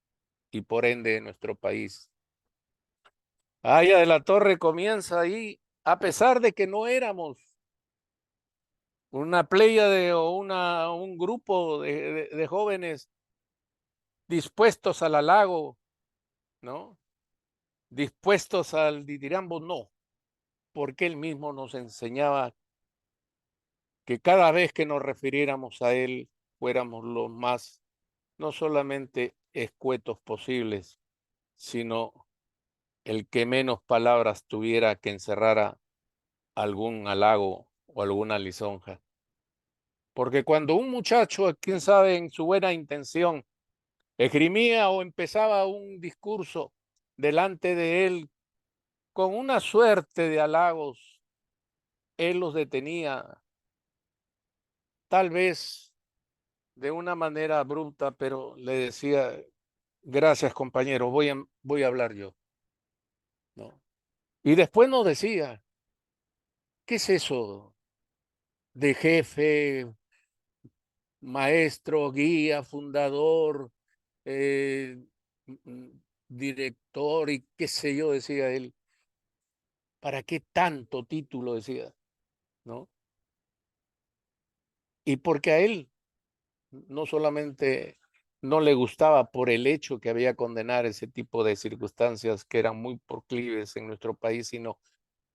y por ende de nuestro país. Aya de la Torre comienza ahí, a pesar de que no éramos una pléyade o un grupo de jóvenes dispuestos al halago, ¿no? Dispuestos al ditirambo, no, porque él mismo nos enseñaba que cada vez que nos refiriéramos a él, fuéramos los más, no solamente escuetos posibles, sino el que menos palabras tuviera que encerrara algún halago o alguna lisonja. Porque cuando un muchacho, quién sabe, en su buena intención, esgrimía o empezaba un discurso delante de él con una suerte de halagos, él los detenía, tal vez de una manera abrupta, pero le decía: gracias, compañero, voy a hablar yo, ¿no? Y después nos decía: ¿qué es eso de jefe, maestro, guía, fundador, eh, director y qué sé yo? Decía él. ¿Para qué tanto título? Decía, ¿no? Y porque a él no solamente no le gustaba por el hecho que había condenar ese tipo de circunstancias que eran muy proclives en nuestro país, sino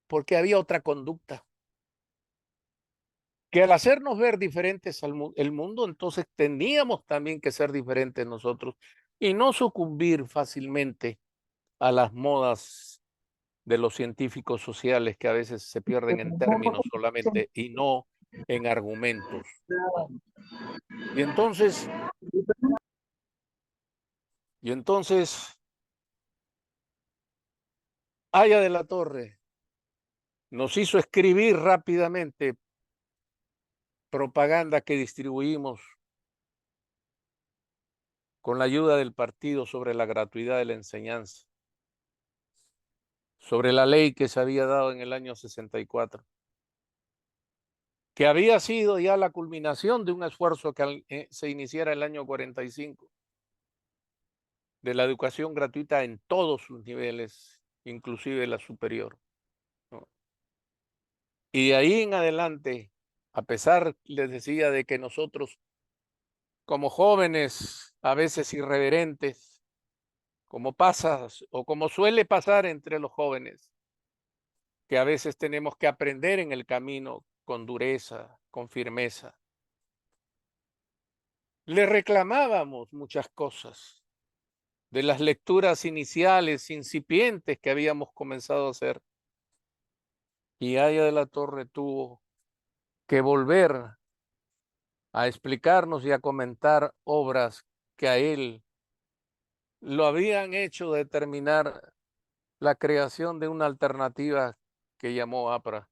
porque había otra conducta, que al hacernos ver diferentes el mundo, entonces teníamos también que ser diferentes nosotros y no sucumbir fácilmente a las modas de los científicos sociales, que a veces se pierden en términos solamente y no en argumentos, ¿no? Y entonces, Aya de la Torre nos hizo escribir rápidamente propaganda que distribuimos con la ayuda del partido sobre la gratuidad de la enseñanza, sobre la ley que se había dado en el año 64, que había sido ya la culminación de un esfuerzo que se iniciara el año 45, de la educación gratuita en todos sus niveles, inclusive la superior, ¿no? Y de ahí en adelante, a pesar, les decía, de que nosotros como jóvenes, a veces irreverentes, como pasa o como suele pasar entre los jóvenes, que a veces tenemos que aprender en el camino con dureza, con firmeza. Le reclamábamos muchas cosas de las lecturas iniciales, incipientes que habíamos comenzado a hacer. Y Aya de la Torre tuvo que volver a explicarnos y a comentar obras que a él lo habían hecho determinar la creación de una alternativa que llamó APRA.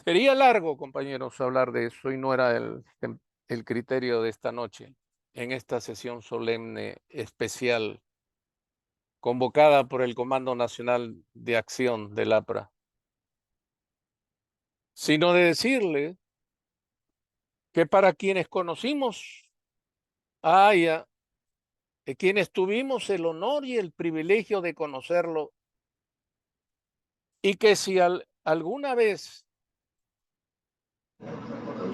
Sería largo, compañeros, hablar de eso y no era el criterio de esta noche, en esta sesión solemne especial convocada por el Comando Nacional de Acción del APRA, sino de decirle que para quienes conocimos a Aya, de quienes tuvimos el honor y el privilegio de conocerlo, y que si alguna vez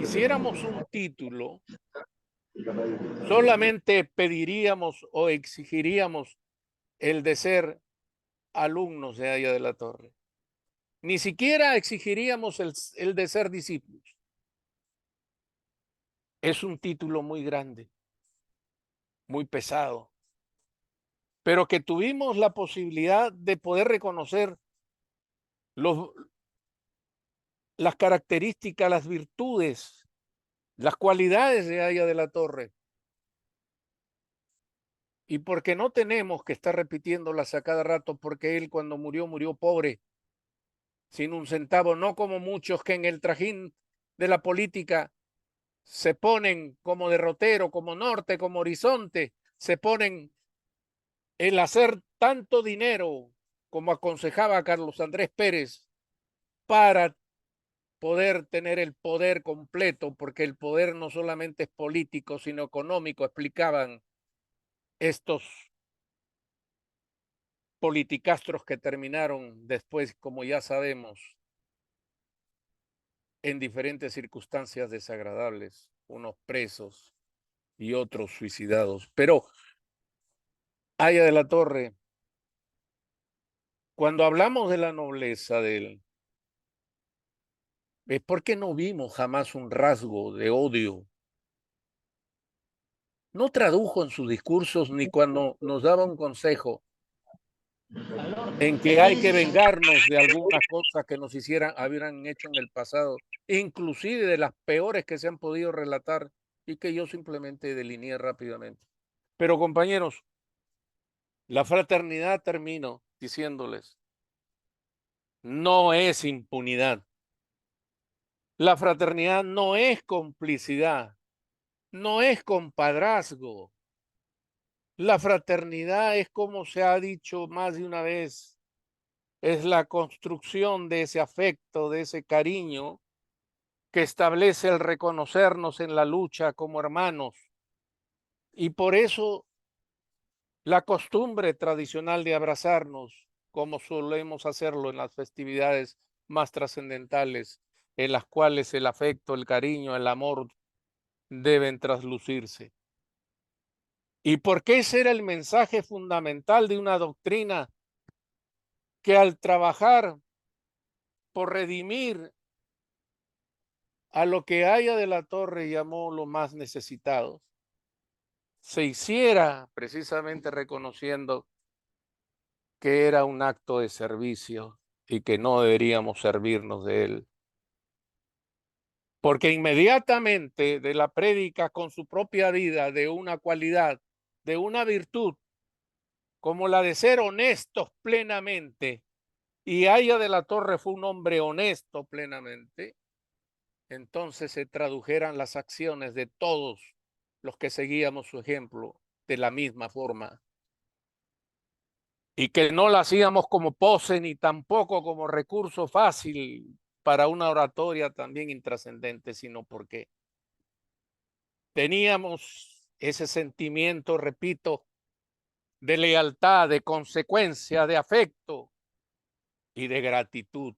hiciéramos un título, solamente pediríamos o exigiríamos el de ser alumnos de Aya de la Torre. Ni siquiera exigiríamos el de ser discípulos. Es un título muy grande, muy pesado, pero que tuvimos la posibilidad de poder reconocer las características, las virtudes, las cualidades de Aya de la Torre. Y porque no tenemos que estar repitiéndolas a cada rato, porque él cuando murió, murió pobre, sin un centavo, no como muchos que en el trajín de la política se ponen como derrotero, como norte, como horizonte, se ponen el hacer tanto dinero como aconsejaba Carlos Andrés Pérez para poder tener el poder completo, porque el poder no solamente es político, sino económico, explicaban estos politicastros que terminaron después, como ya sabemos, en diferentes circunstancias desagradables, unos presos y otros suicidados. Pero Aya de la Torre, cuando hablamos de la nobleza de él, es porque no vimos jamás un rasgo de odio. No tradujo en sus discursos ni cuando nos daba un consejo en que hay que vengarnos de algunas cosas que nos hubieran hecho en el pasado, inclusive de las peores que se han podido relatar y que yo simplemente delineé rápidamente. Pero compañeros, la fraternidad, termino diciéndoles, no es impunidad. La fraternidad no es complicidad, no es compadrazgo. La fraternidad es, como se ha dicho más de una vez, es la construcción de ese afecto, de ese cariño que establece el reconocernos en la lucha como hermanos. Y por eso la costumbre tradicional de abrazarnos, como solemos hacerlo en las festividades más trascendentales, en las cuales el afecto, el cariño, el amor deben traslucirse. ¿Y por qué ese era el mensaje fundamental de una doctrina que al trabajar por redimir a lo que Aya de la Torre llamó los más necesitados, se hiciera precisamente reconociendo que era un acto de servicio y que no deberíamos servirnos de él? Porque inmediatamente de la prédica con su propia vida de una cualidad, de una virtud, como la de ser honestos plenamente, y Aya de la Torre fue un hombre honesto plenamente, entonces se tradujeran las acciones de todos los que seguíamos su ejemplo de la misma forma. Y que no la hacíamos como pose ni tampoco como recurso fácil para una oratoria también intrascendente, sino porque teníamos ese sentimiento, repito, de lealtad, de consecuencia, de afecto y de gratitud.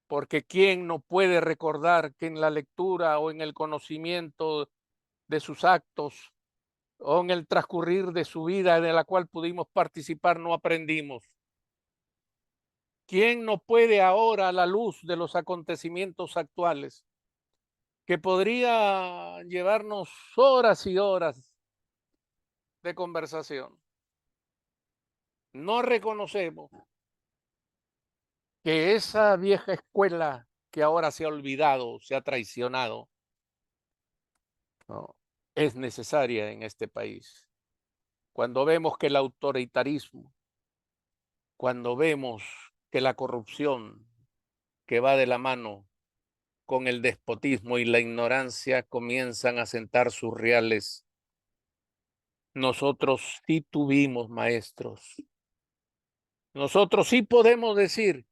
Porque ¿quién no puede recordar que en la lectura o en el conocimiento de sus actos o en el transcurrir de su vida en la cual pudimos participar no aprendimos? ¿Quién no puede ahora, a la luz de los acontecimientos actuales, que podría llevarnos horas y horas de conversación, no reconocemos que esa vieja escuela que ahora se ha olvidado, se ha traicionado, no, es necesaria en este país? Cuando vemos que el autoritarismo, cuando vemos que la corrupción que va de la mano con el despotismo y la ignorancia comienzan a sentar sus reales, nosotros sí tuvimos maestros. Nosotros sí podemos decir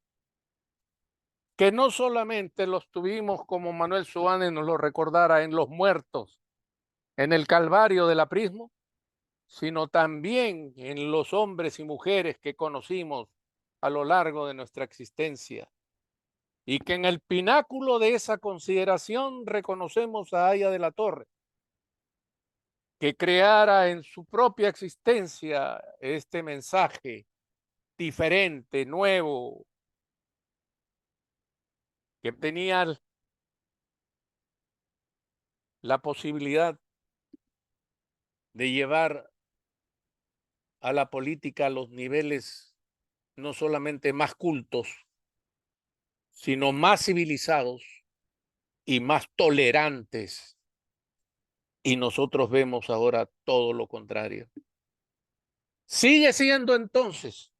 que no solamente los tuvimos como Manuel Suárez nos lo recordara en los muertos, en el Calvario del aprismo, sino también en los hombres y mujeres que conocimos a lo largo de nuestra existencia. Y que en el pináculo de esa consideración reconocemos a Aya de la Torre, que creara en su propia existencia este mensaje diferente, nuevo, que tenía la posibilidad de llevar a la política a los niveles no solamente más cultos, sino más civilizados y más tolerantes. Y nosotros vemos ahora todo lo contrario. Sigue siendo entonces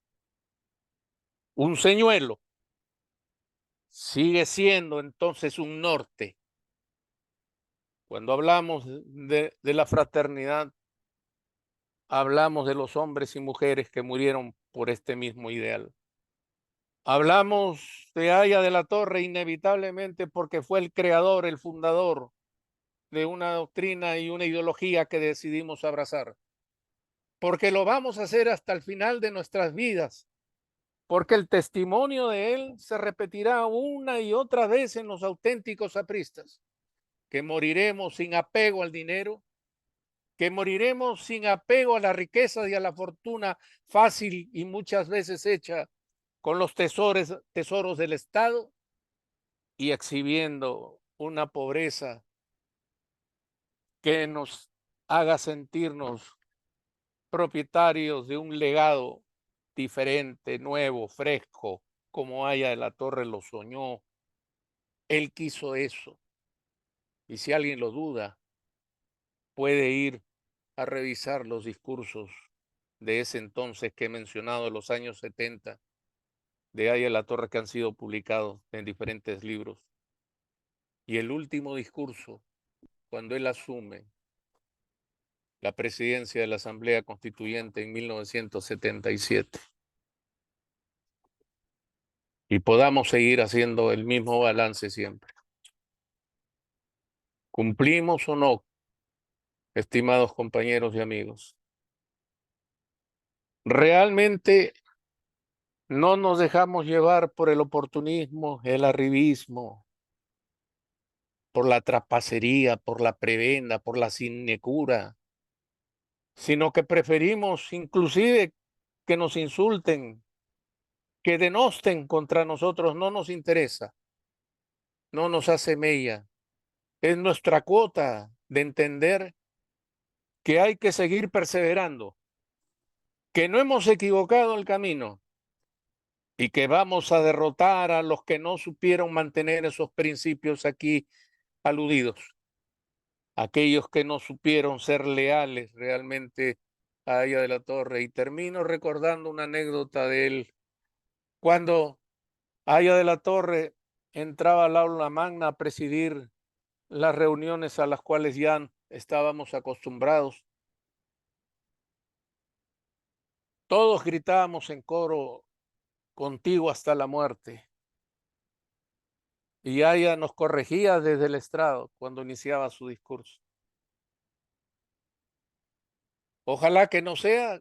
un señuelo, sigue siendo entonces un norte. Cuando hablamos de la fraternidad, hablamos de los hombres y mujeres que murieron por este mismo ideal. Hablamos de Aya de la Torre inevitablemente porque fue el creador, el fundador de una doctrina y una ideología que decidimos abrazar. Porque lo vamos a hacer hasta el final de nuestras vidas. Porque el testimonio de él se repetirá una y otra vez en los auténticos apristas. Que moriremos sin apego al dinero, que moriremos sin apego a la riqueza y a la fortuna fácil y muchas veces hecha con los tesoros del Estado y exhibiendo una pobreza que nos haga sentirnos propietarios de un legado diferente, nuevo, fresco, como Aya de la Torre lo soñó. Él quiso eso. Y si alguien lo duda, puede ir a revisar los discursos de ese entonces que he mencionado, los años 70, de Aya de la Torre, que han sido publicados en diferentes libros. Y el último discurso, cuando él asume la presidencia de la Asamblea Constituyente en 1977. Y podamos seguir haciendo el mismo balance siempre. ¿Cumplimos o no, estimados compañeros y amigos? Realmente no nos dejamos llevar por el oportunismo, el arribismo, por la trapacería, por la prebenda, por la sinecura, sino que preferimos inclusive que nos insulten, que denosten contra nosotros, no nos interesa, no nos hace mella. Es nuestra cuota de entender que hay que seguir perseverando, que no hemos equivocado el camino y que vamos a derrotar a los que no supieron mantener esos principios aquí aludidos, aquellos que no supieron ser leales realmente a Aya de la Torre. Y termino recordando una anécdota de él. Cuando Aya de la Torre entraba al aula magna a presidir las reuniones a las cuales ya estábamos acostumbrados, todos gritábamos en coro: contigo hasta la muerte. Y ella nos corregía desde el estrado cuando iniciaba su discurso. Ojalá que no sea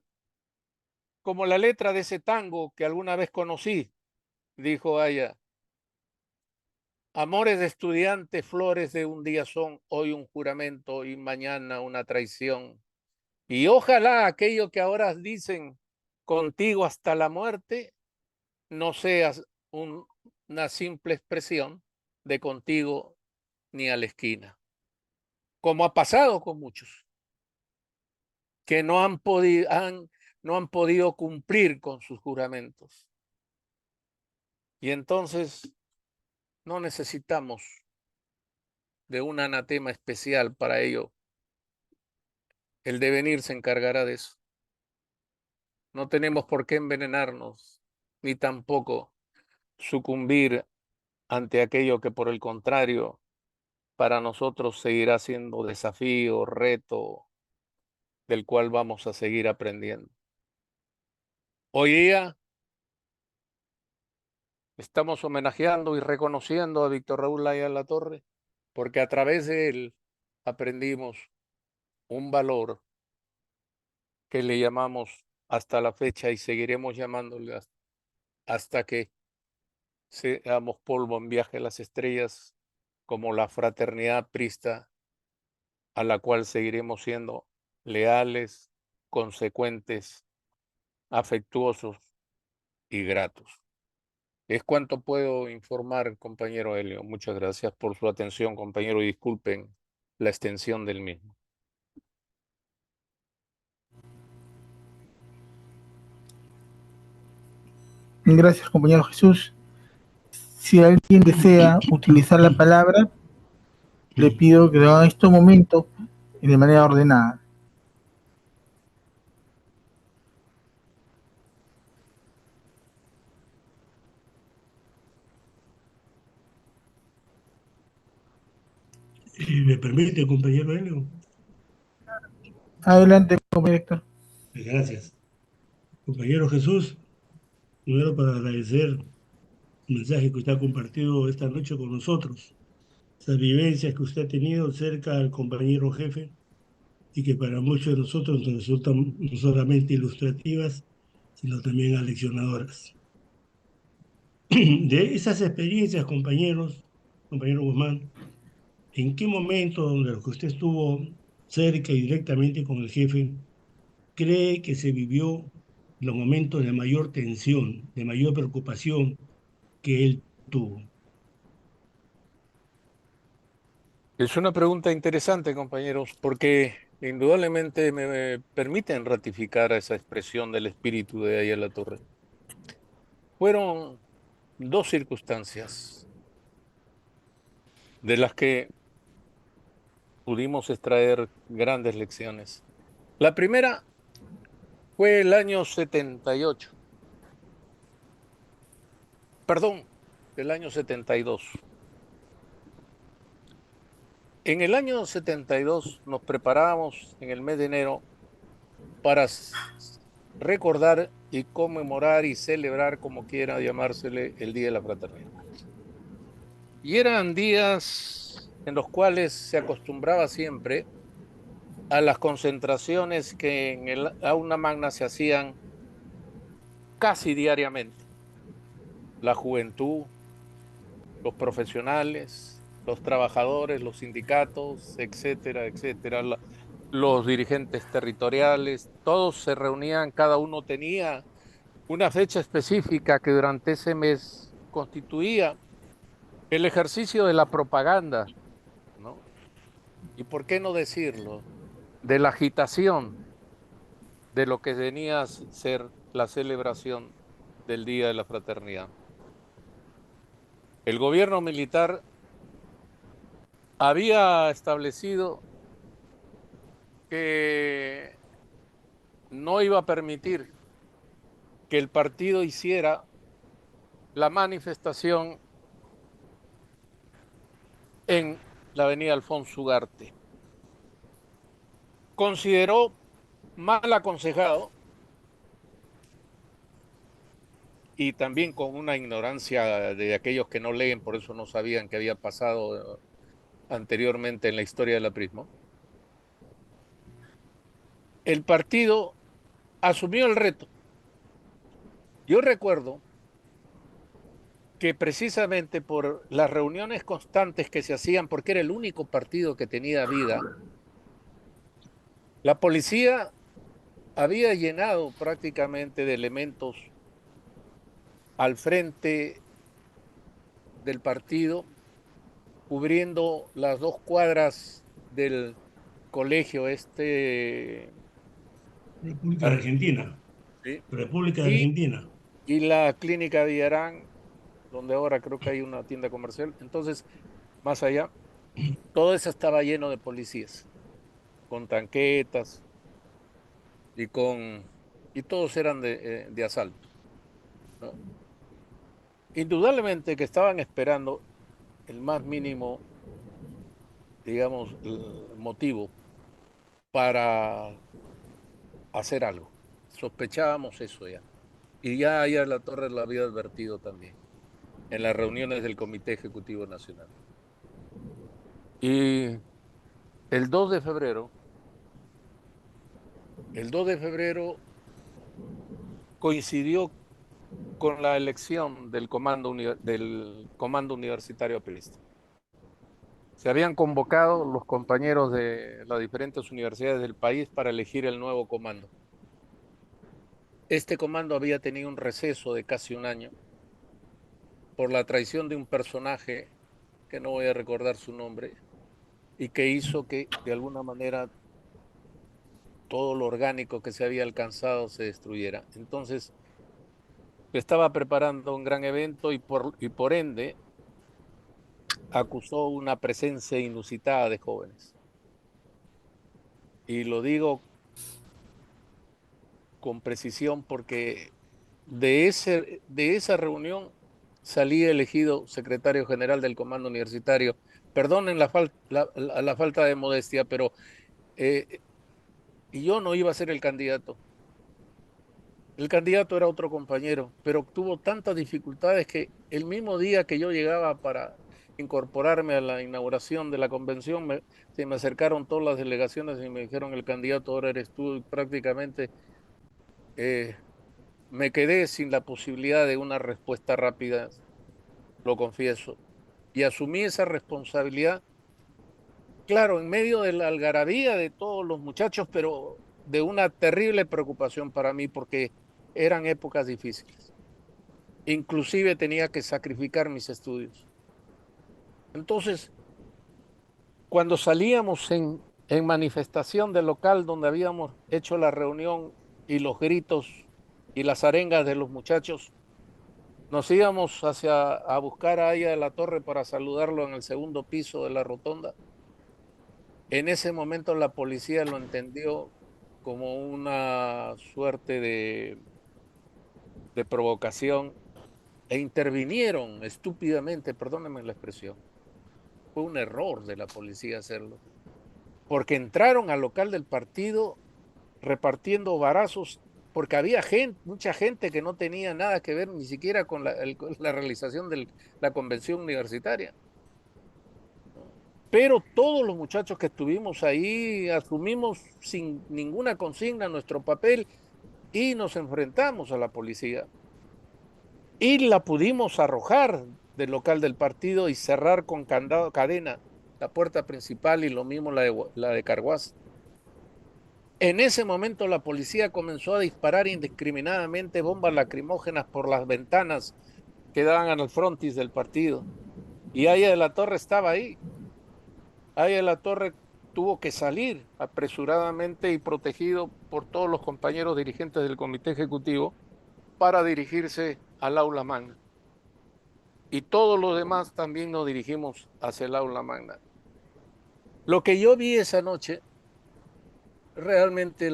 como la letra de ese tango que alguna vez conocí, dijo Aya. Amores de estudiante, flores de un día son, hoy un juramento y mañana una traición. Y ojalá aquello que ahora dicen contigo hasta la muerte no sea una simple expresión de contigo ni a la esquina, como ha pasado con muchos que no han podido cumplir con sus juramentos. Y entonces no necesitamos de un anatema especial para ello. El devenir se encargará de eso. No tenemos por qué envenenarnos, ni tampoco sucumbir ante aquello que por el contrario para nosotros seguirá siendo desafío, reto, del cual vamos a seguir aprendiendo. Hoy día estamos homenajeando y reconociendo a Víctor Raúl Laya Latorre, porque a través de él aprendimos un valor que le llamamos hasta la fecha y seguiremos llamándole hasta que seamos polvo en viaje a las estrellas, como la fraternidad prista a la cual seguiremos siendo leales, consecuentes, afectuosos y gratos. Es cuanto puedo informar, compañero Helio. Muchas gracias por su atención, compañero, y disculpen la extensión del mismo. Gracias, compañero Jesús. Si alguien desea utilizar la palabra, le pido que lo haga en este momento y de manera ordenada. ¿Me permite, compañero Helio? Adelante, compañero Héctor. Gracias. Compañero Jesús, primero para agradecer el mensaje que usted ha compartido esta noche con nosotros, esas vivencias que usted ha tenido cerca al compañero jefe y que para muchos de nosotros nos resultan no solamente ilustrativas, sino también aleccionadoras. De esas experiencias, compañero Guzmán, ¿en qué momento donde los que usted estuvo cerca y directamente con el jefe, cree que se vivió los momentos de mayor tensión, de mayor preocupación que él tuvo? Es una pregunta interesante, compañeros, porque indudablemente me permiten ratificar esa expresión del espíritu de Ayala Torre. Fueron dos circunstancias de las que pudimos extraer grandes lecciones. La primera fue el año 78, perdón, el año 72. En el año 72 nos preparábamos en el mes de enero para recordar y conmemorar y celebrar, como quiera llamársele, el Día de la Fraternidad. Y eran días en los cuales se acostumbraba siempre a las concentraciones que en el aula magna se hacían casi diariamente. La juventud, los profesionales, los trabajadores, los sindicatos, etcétera, etcétera, los dirigentes territoriales, todos se reunían, cada uno tenía una fecha específica que durante ese mes constituía el ejercicio de la propaganda, ¿no? Y por qué no decirlo, de la agitación de lo que venía a ser la celebración del Día de la Fraternidad. El gobierno militar había establecido que no iba a permitir que el partido hiciera la manifestación en la avenida Alfonso Ugarte. Consideró mal aconsejado y también con una ignorancia de aquellos que no leen, por eso no sabían que había pasado anteriormente en la historia del aprismo, el partido asumió el reto. Yo recuerdo que precisamente por las reuniones constantes que se hacían, porque era el único partido que tenía vida, la policía había llenado prácticamente de elementos al frente del partido, cubriendo las 2 cuadras del colegio República de Argentina. ¿sí? República de y, Argentina. y la clínica de Yarán, donde ahora creo que hay una tienda comercial. Entonces, más allá, todo eso estaba lleno de policías, con tanquetas y y todos eran de asalto, ¿no? Indudablemente que estaban esperando el más mínimo, digamos, el motivo para hacer algo. Sospechábamos eso ya. Y ya la Torre lo había advertido también en las reuniones del Comité Ejecutivo Nacional. Y el 2 de febrero, el 2 de febrero coincidió con la elección del comando Universitario Apelista. Se habían convocado los compañeros de las diferentes universidades del país para elegir el nuevo comando. Este comando había tenido un receso de casi un año por la traición de un personaje que no voy a recordar su nombre y que hizo que de alguna manera todo lo orgánico que se había alcanzado se destruyera. Entonces, estaba preparando un gran evento y por ende acusó una presencia inusitada de jóvenes. Y lo digo con precisión porque de esa reunión salí elegido secretario general del Comando Universitario. Perdonen la falta de modestia, pero eh, y yo no iba a ser el candidato. El candidato era otro compañero, pero tuvo tantas dificultades que el mismo día que yo llegaba para incorporarme a la inauguración de la convención, se me acercaron todas las delegaciones y me dijeron, el candidato ahora eres tú, y prácticamente eh, me quedé sin la posibilidad de una respuesta rápida, lo confieso, y asumí esa responsabilidad, claro, en medio de la algarabía de todos los muchachos, pero de una terrible preocupación para mí porque eran épocas difíciles. Inclusive tenía que sacrificar mis estudios. Entonces, cuando salíamos en manifestación del local donde habíamos hecho la reunión y los gritos y las arengas de los muchachos, nos íbamos a buscar a Aya de la Torre para saludarlo en el segundo piso de la rotonda. En ese momento la policía lo entendió como una suerte de provocación e intervinieron estúpidamente, perdónenme la expresión. Fue un error de la policía hacerlo, porque entraron al local del partido repartiendo varazos, porque había gente, mucha gente que no tenía nada que ver ni siquiera con la realización de la convención universitaria. Pero todos los muchachos que estuvimos ahí asumimos sin ninguna consigna nuestro papel y nos enfrentamos a la policía. Y la pudimos arrojar del local del partido y cerrar con candado, cadena la puerta principal y lo mismo la de Carguaz. En ese momento la policía comenzó a disparar indiscriminadamente bombas lacrimógenas por las ventanas que daban al frontis del partido. Y Aya de la Torre estaba ahí. Aya de la Torre tuvo que salir apresuradamente y protegido por todos los compañeros dirigentes del comité ejecutivo para dirigirse al aula magna. Y todos los demás también nos dirigimos hacia el aula magna. Lo que yo vi esa noche, realmente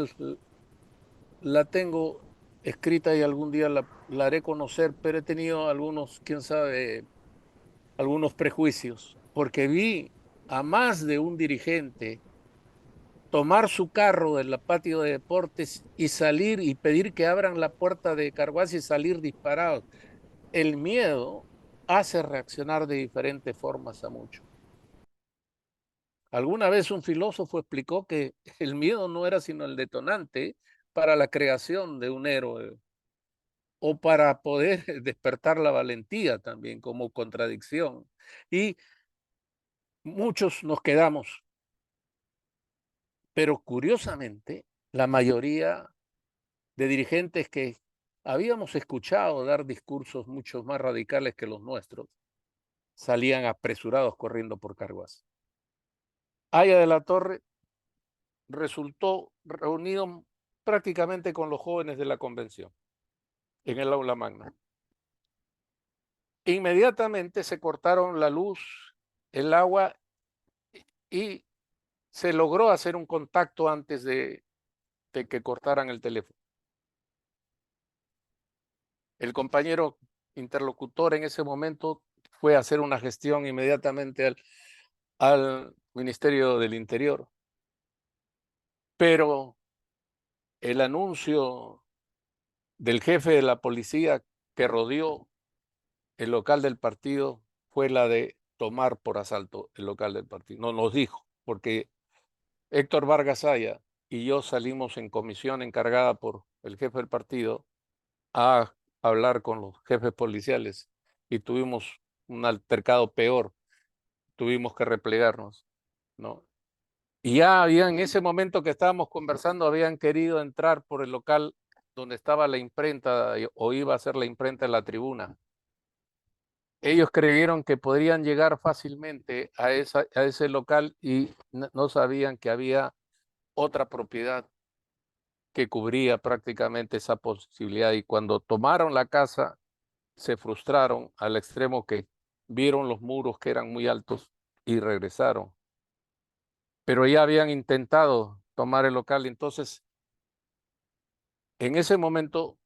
la tengo escrita y algún día la haré conocer, pero he tenido algunos, quién sabe, algunos prejuicios, porque vi a más de un dirigente tomar su carro del patio de deportes y salir y pedir que abran la puerta de Carguaz y salir disparados. El miedo hace reaccionar de diferentes formas a muchos. Alguna vez un filósofo explicó que el miedo no era sino el detonante para la creación de un héroe o para poder despertar la valentía también como contradicción. Y muchos nos quedamos, pero curiosamente, la mayoría de dirigentes que habíamos escuchado dar discursos mucho más radicales que los nuestros, salían apresurados corriendo por Carguas. Haya de la Torre resultó reunido prácticamente con los jóvenes de la convención en el aula magna. Inmediatamente se cortaron la luz, el agua y se logró hacer un contacto antes de que cortaran el teléfono. El compañero interlocutor en ese momento fue a hacer una gestión inmediatamente al Ministerio del Interior. Pero el anuncio del jefe de la policía que rodeó el local del partido fue la de tomar por asalto el local del partido. No nos dijo, porque Héctor Vargas Aya y yo salimos en comisión encargada por el jefe del partido a hablar con los jefes policiales y tuvimos un altercado peor, tuvimos que replegarnos, ¿no? Y ya habían, en ese momento que estábamos conversando, habían querido entrar por el local donde estaba la imprenta o iba a ser la imprenta en la tribuna. Ellos creyeron que podrían llegar fácilmente a ese local y no sabían que había otra propiedad que cubría prácticamente esa posibilidad. Y cuando tomaron la casa, se frustraron al extremo que vieron los muros que eran muy altos y regresaron. Pero ya habían intentado tomar el local, entonces en ese momento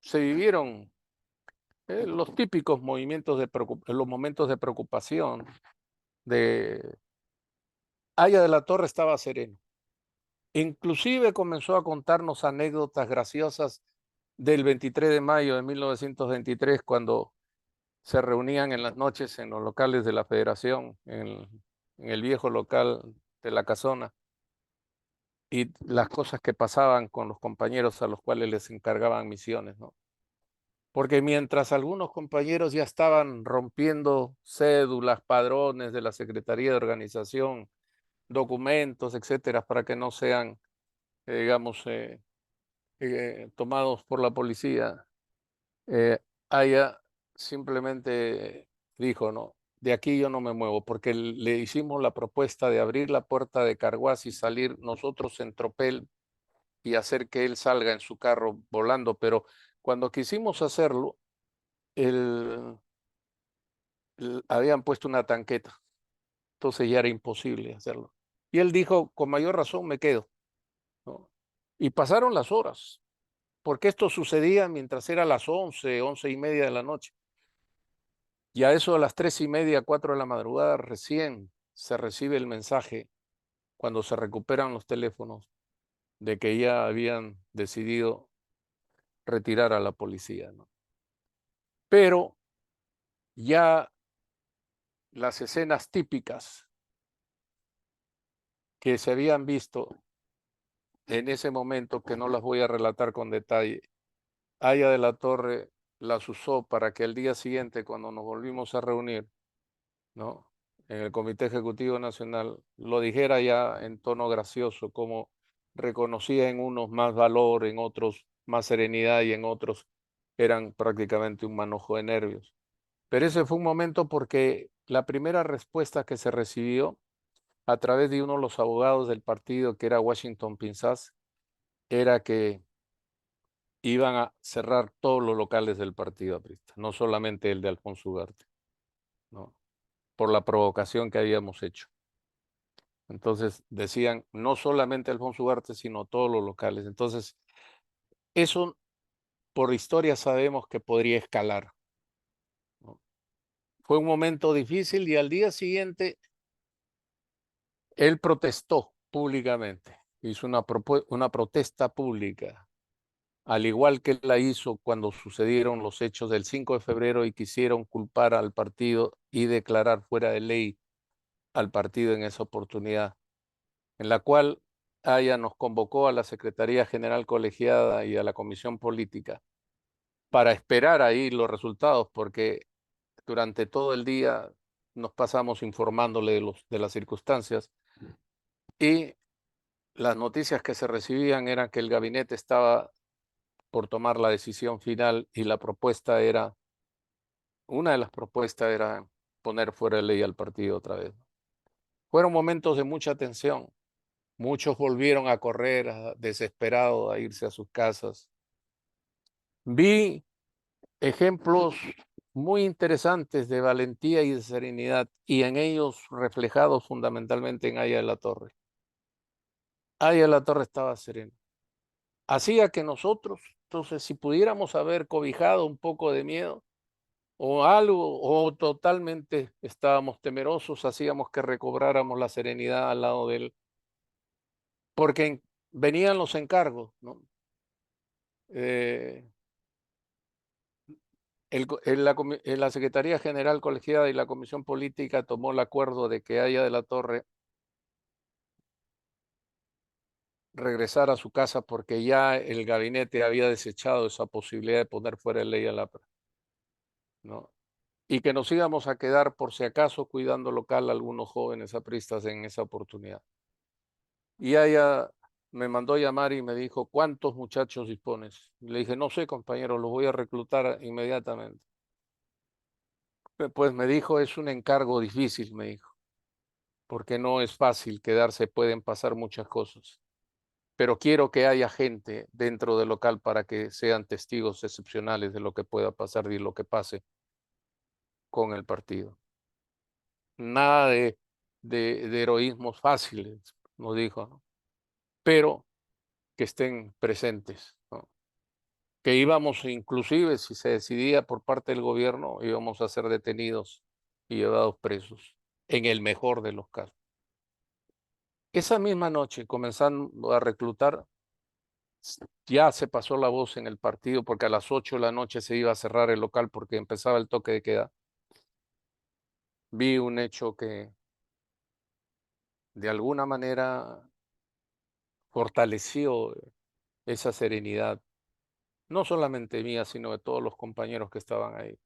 se vivieron los típicos movimientos los momentos de preocupación. Haya de la Torre estaba sereno. Inclusive comenzó a contarnos anécdotas graciosas del 23 de mayo de 1923, cuando se reunían en las noches en los locales de la Federación, en el viejo local de la Casona, y las cosas que pasaban con los compañeros a los cuales les encargaban misiones, ¿no? Porque mientras algunos compañeros ya estaban rompiendo cédulas, padrones de la Secretaría de Organización, documentos, etcétera, para que no sean, digamos, tomados por la policía, Aya simplemente dijo, no, de aquí yo no me muevo, porque le hicimos la propuesta de abrir la puerta de Carguás y salir nosotros en tropel y hacer que él salga en su carro volando, pero cuando quisimos hacerlo, habían puesto una tanqueta, entonces ya era imposible hacerlo. Y él dijo, con mayor razón me quedo, ¿no? Y pasaron las horas, porque esto sucedía mientras era las 11, 11:30 de la noche. Y a eso de las 3:30, 4 de la madrugada, recién se recibe el mensaje, cuando se recuperan los teléfonos, de que ya habían decidido retirar a la policía, ¿no? Pero ya las escenas típicas que se habían visto en ese momento, que no las voy a relatar con detalle, Haya de la Torre las usó para que el día siguiente, cuando nos volvimos a reunir, ¿no?, en el Comité Ejecutivo Nacional, lo dijera ya en tono gracioso, como reconocía en unos más valor, en otros más serenidad y en otros eran prácticamente un manojo de nervios. Pero ese fue un momento porque la primera respuesta que se recibió a través de uno de los abogados del partido, que era Washington Pinzás, era que iban a cerrar todos los locales del partido aprista, no solamente el de Alfonso Ugarte, ¿no?, por la provocación que habíamos hecho. Entonces decían, no solamente Alfonso Ugarte, sino todos los locales. Entonces, eso por historia sabemos que podría escalar, ¿no? Fue un momento difícil y al día siguiente él protestó públicamente, hizo una protesta pública, al igual que la hizo cuando sucedieron los hechos del 5 de febrero y quisieron culpar al partido y declarar fuera de ley al partido en esa oportunidad, en la cual Haya nos convocó a la Secretaría General Colegiada y a la Comisión Política para esperar ahí los resultados, porque durante todo el día nos pasamos informándole de las circunstancias y las noticias que se recibían eran que el gabinete estaba por tomar la decisión final y una de las propuestas era poner fuera de ley al partido otra vez. Fueron momentos de mucha tensión. Muchos volvieron a correr desesperados a irse a sus casas. Vi ejemplos muy interesantes de valentía y de serenidad, y en ellos reflejados fundamentalmente en Haya de la Torre. Haya de la Torre estaba sereno. Hacía que nosotros, entonces, si pudiéramos haber cobijado un poco de miedo o algo, o totalmente estábamos temerosos, hacíamos que recobráramos la serenidad al lado de él, porque venían los encargos, ¿no? La Secretaría General Colegiada y la Comisión Política tomó el acuerdo de que Haya de la Torre regresara a su casa porque ya el gabinete había desechado esa posibilidad de poner fuera de ley a la, ¿no? Y que nos íbamos a quedar por si acaso cuidando local a algunos jóvenes apristas en esa oportunidad. Y Haya me mandó a llamar y me dijo, ¿cuántos muchachos dispones? Y le dije, no sé, compañero, los voy a reclutar inmediatamente. Pues me dijo, es un encargo difícil, me dijo, porque no es fácil quedarse, pueden pasar muchas cosas. Pero quiero que haya gente dentro del local para que sean testigos excepcionales de lo que pueda pasar y lo que pase con el partido. Nada de heroísmos fáciles, nos dijo, ¿no? Pero que estén presentes, ¿no? Que íbamos, inclusive, si se decidía por parte del gobierno, íbamos a ser detenidos y llevados presos, en el mejor de los casos. Esa misma noche, comenzando a reclutar, ya se pasó la voz en el partido porque a las 8 de la noche se iba a cerrar el local porque empezaba el toque de queda. Vi un hecho que de alguna manera fortaleció esa serenidad, no solamente mía, sino de todos los compañeros que estaban ahí.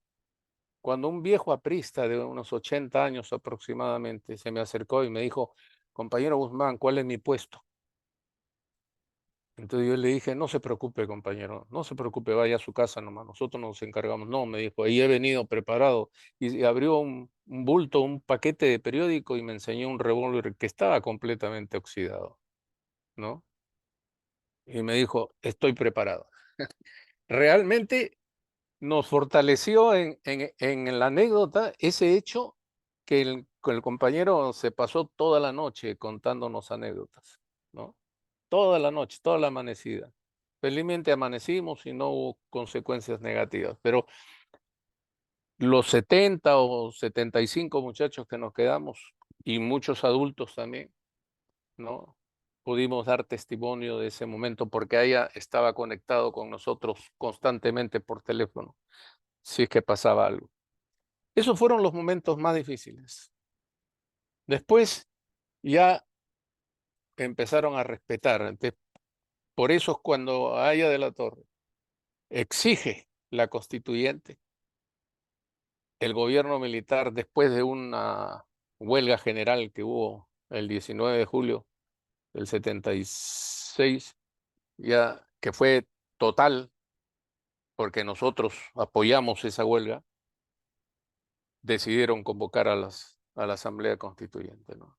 Cuando un viejo aprista de unos 80 años aproximadamente se me acercó y me dijo, compañero Guzmán, ¿cuál es mi puesto? Entonces yo le dije, no se preocupe, compañero, no se preocupe, vaya a su casa nomás, nosotros nos encargamos. No, me dijo, ahí he venido preparado. Y abrió un bulto, un paquete de periódico y me enseñó un revólver que estaba completamente oxidado, ¿no? Y me dijo, estoy preparado. Realmente nos fortaleció en la anécdota ese hecho que el compañero se pasó toda la noche contándonos anécdotas, ¿no? Toda la noche, toda la amanecida. Felizmente amanecimos y no hubo consecuencias negativas, pero los 70 o 75 muchachos que nos quedamos y muchos adultos también, ¿no? Pudimos dar testimonio de ese momento porque ella estaba conectado con nosotros constantemente por teléfono, si es que pasaba algo. Esos fueron los momentos más difíciles. Después ya empezaron a respetar. Por eso es cuando Haya de la Torre exige la constituyente, el gobierno militar, después de una huelga general que hubo el 19 de julio del 76, ya que fue total, porque nosotros apoyamos esa huelga, decidieron convocar a la Asamblea Constituyente, ¿no?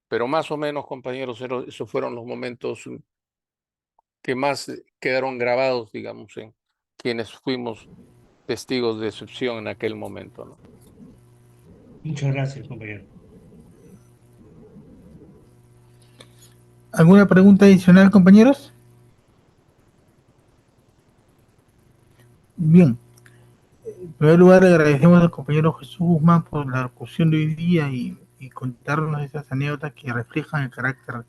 Pero más o menos, compañeros, esos fueron los momentos que más quedaron grabados, digamos, en quienes fuimos testigos de excepción en aquel momento, ¿no? Muchas gracias, compañero. ¿Alguna pregunta adicional, compañeros? Bien, en primer lugar agradecemos al compañero Jesús Guzmán por la locución de hoy día y contarnos esas anécdotas que reflejan el carácter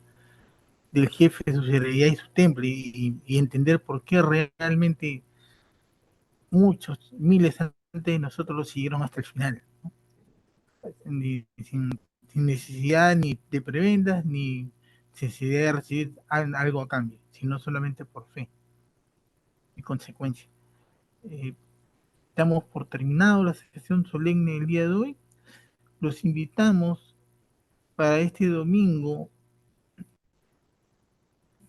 del jefe, su serenidad y su temple y entender por qué realmente muchos, miles antes de nosotros lo siguieron hasta el final, ¿no? sin, sin necesidad ni de prebendas ni necesidad de recibir algo a cambio, sino solamente por fe y consecuencia. Eh, Damos por terminado la sesión solemne del día de hoy. Los invitamos para este domingo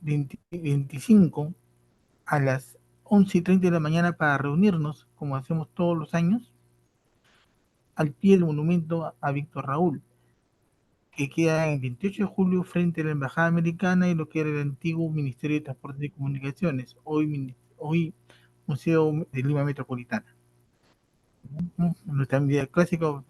25 a las 11:30 de la mañana para reunirnos, como hacemos todos los años, al pie del monumento a Víctor Raúl, que queda en 28 de julio frente a la Embajada Americana y lo que era el antiguo Ministerio de Transportes y Comunicaciones, hoy Museo de Lima Metropolitana. Nuestra vida clásica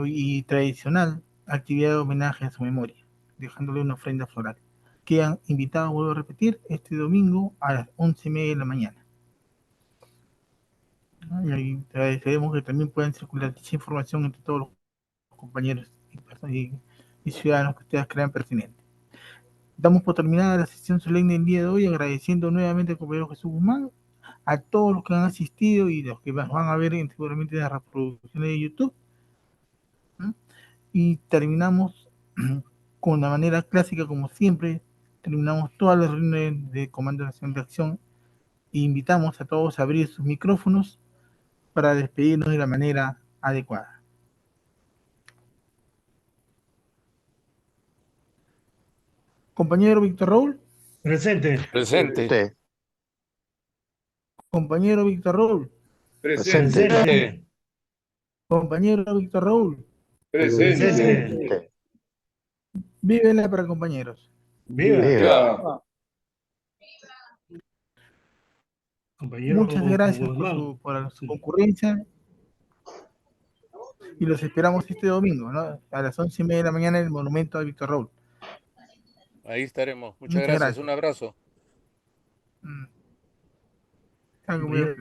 y tradicional actividad de homenaje a su memoria, dejándole una ofrenda floral. Quedan invitados, vuelvo a repetir, este domingo a las 11:30 de la mañana. Y agradeceremos que también puedan circular dicha información entre todos los compañeros y ciudadanos que ustedes crean pertinente. Damos por terminada la sesión solemne del día de hoy, agradeciendo nuevamente al compañero Jesús Guzmán, a todos los que han asistido y los que van a ver seguramente en las reproducciones de YouTube. Y terminamos con la manera clásica, como siempre, terminamos todas las reuniones de Comando Nacional de Acción e invitamos a todos a abrir sus micrófonos para despedirnos de la manera adecuada. Compañero Víctor Raúl. Presente. Presente. Compañero Víctor Raúl. Presente. Compañero Víctor Raúl. Presente. Vívela para compañeros. Viva. Compañero Muchas gracias Guzmán. por su concurrencia y los esperamos este domingo, ¿no? A las 11:30 de la mañana en el monumento a Víctor Raúl. Ahí estaremos. Muchas gracias. Un abrazo. Compañero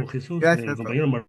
Jesús, Gracias a todos. compañero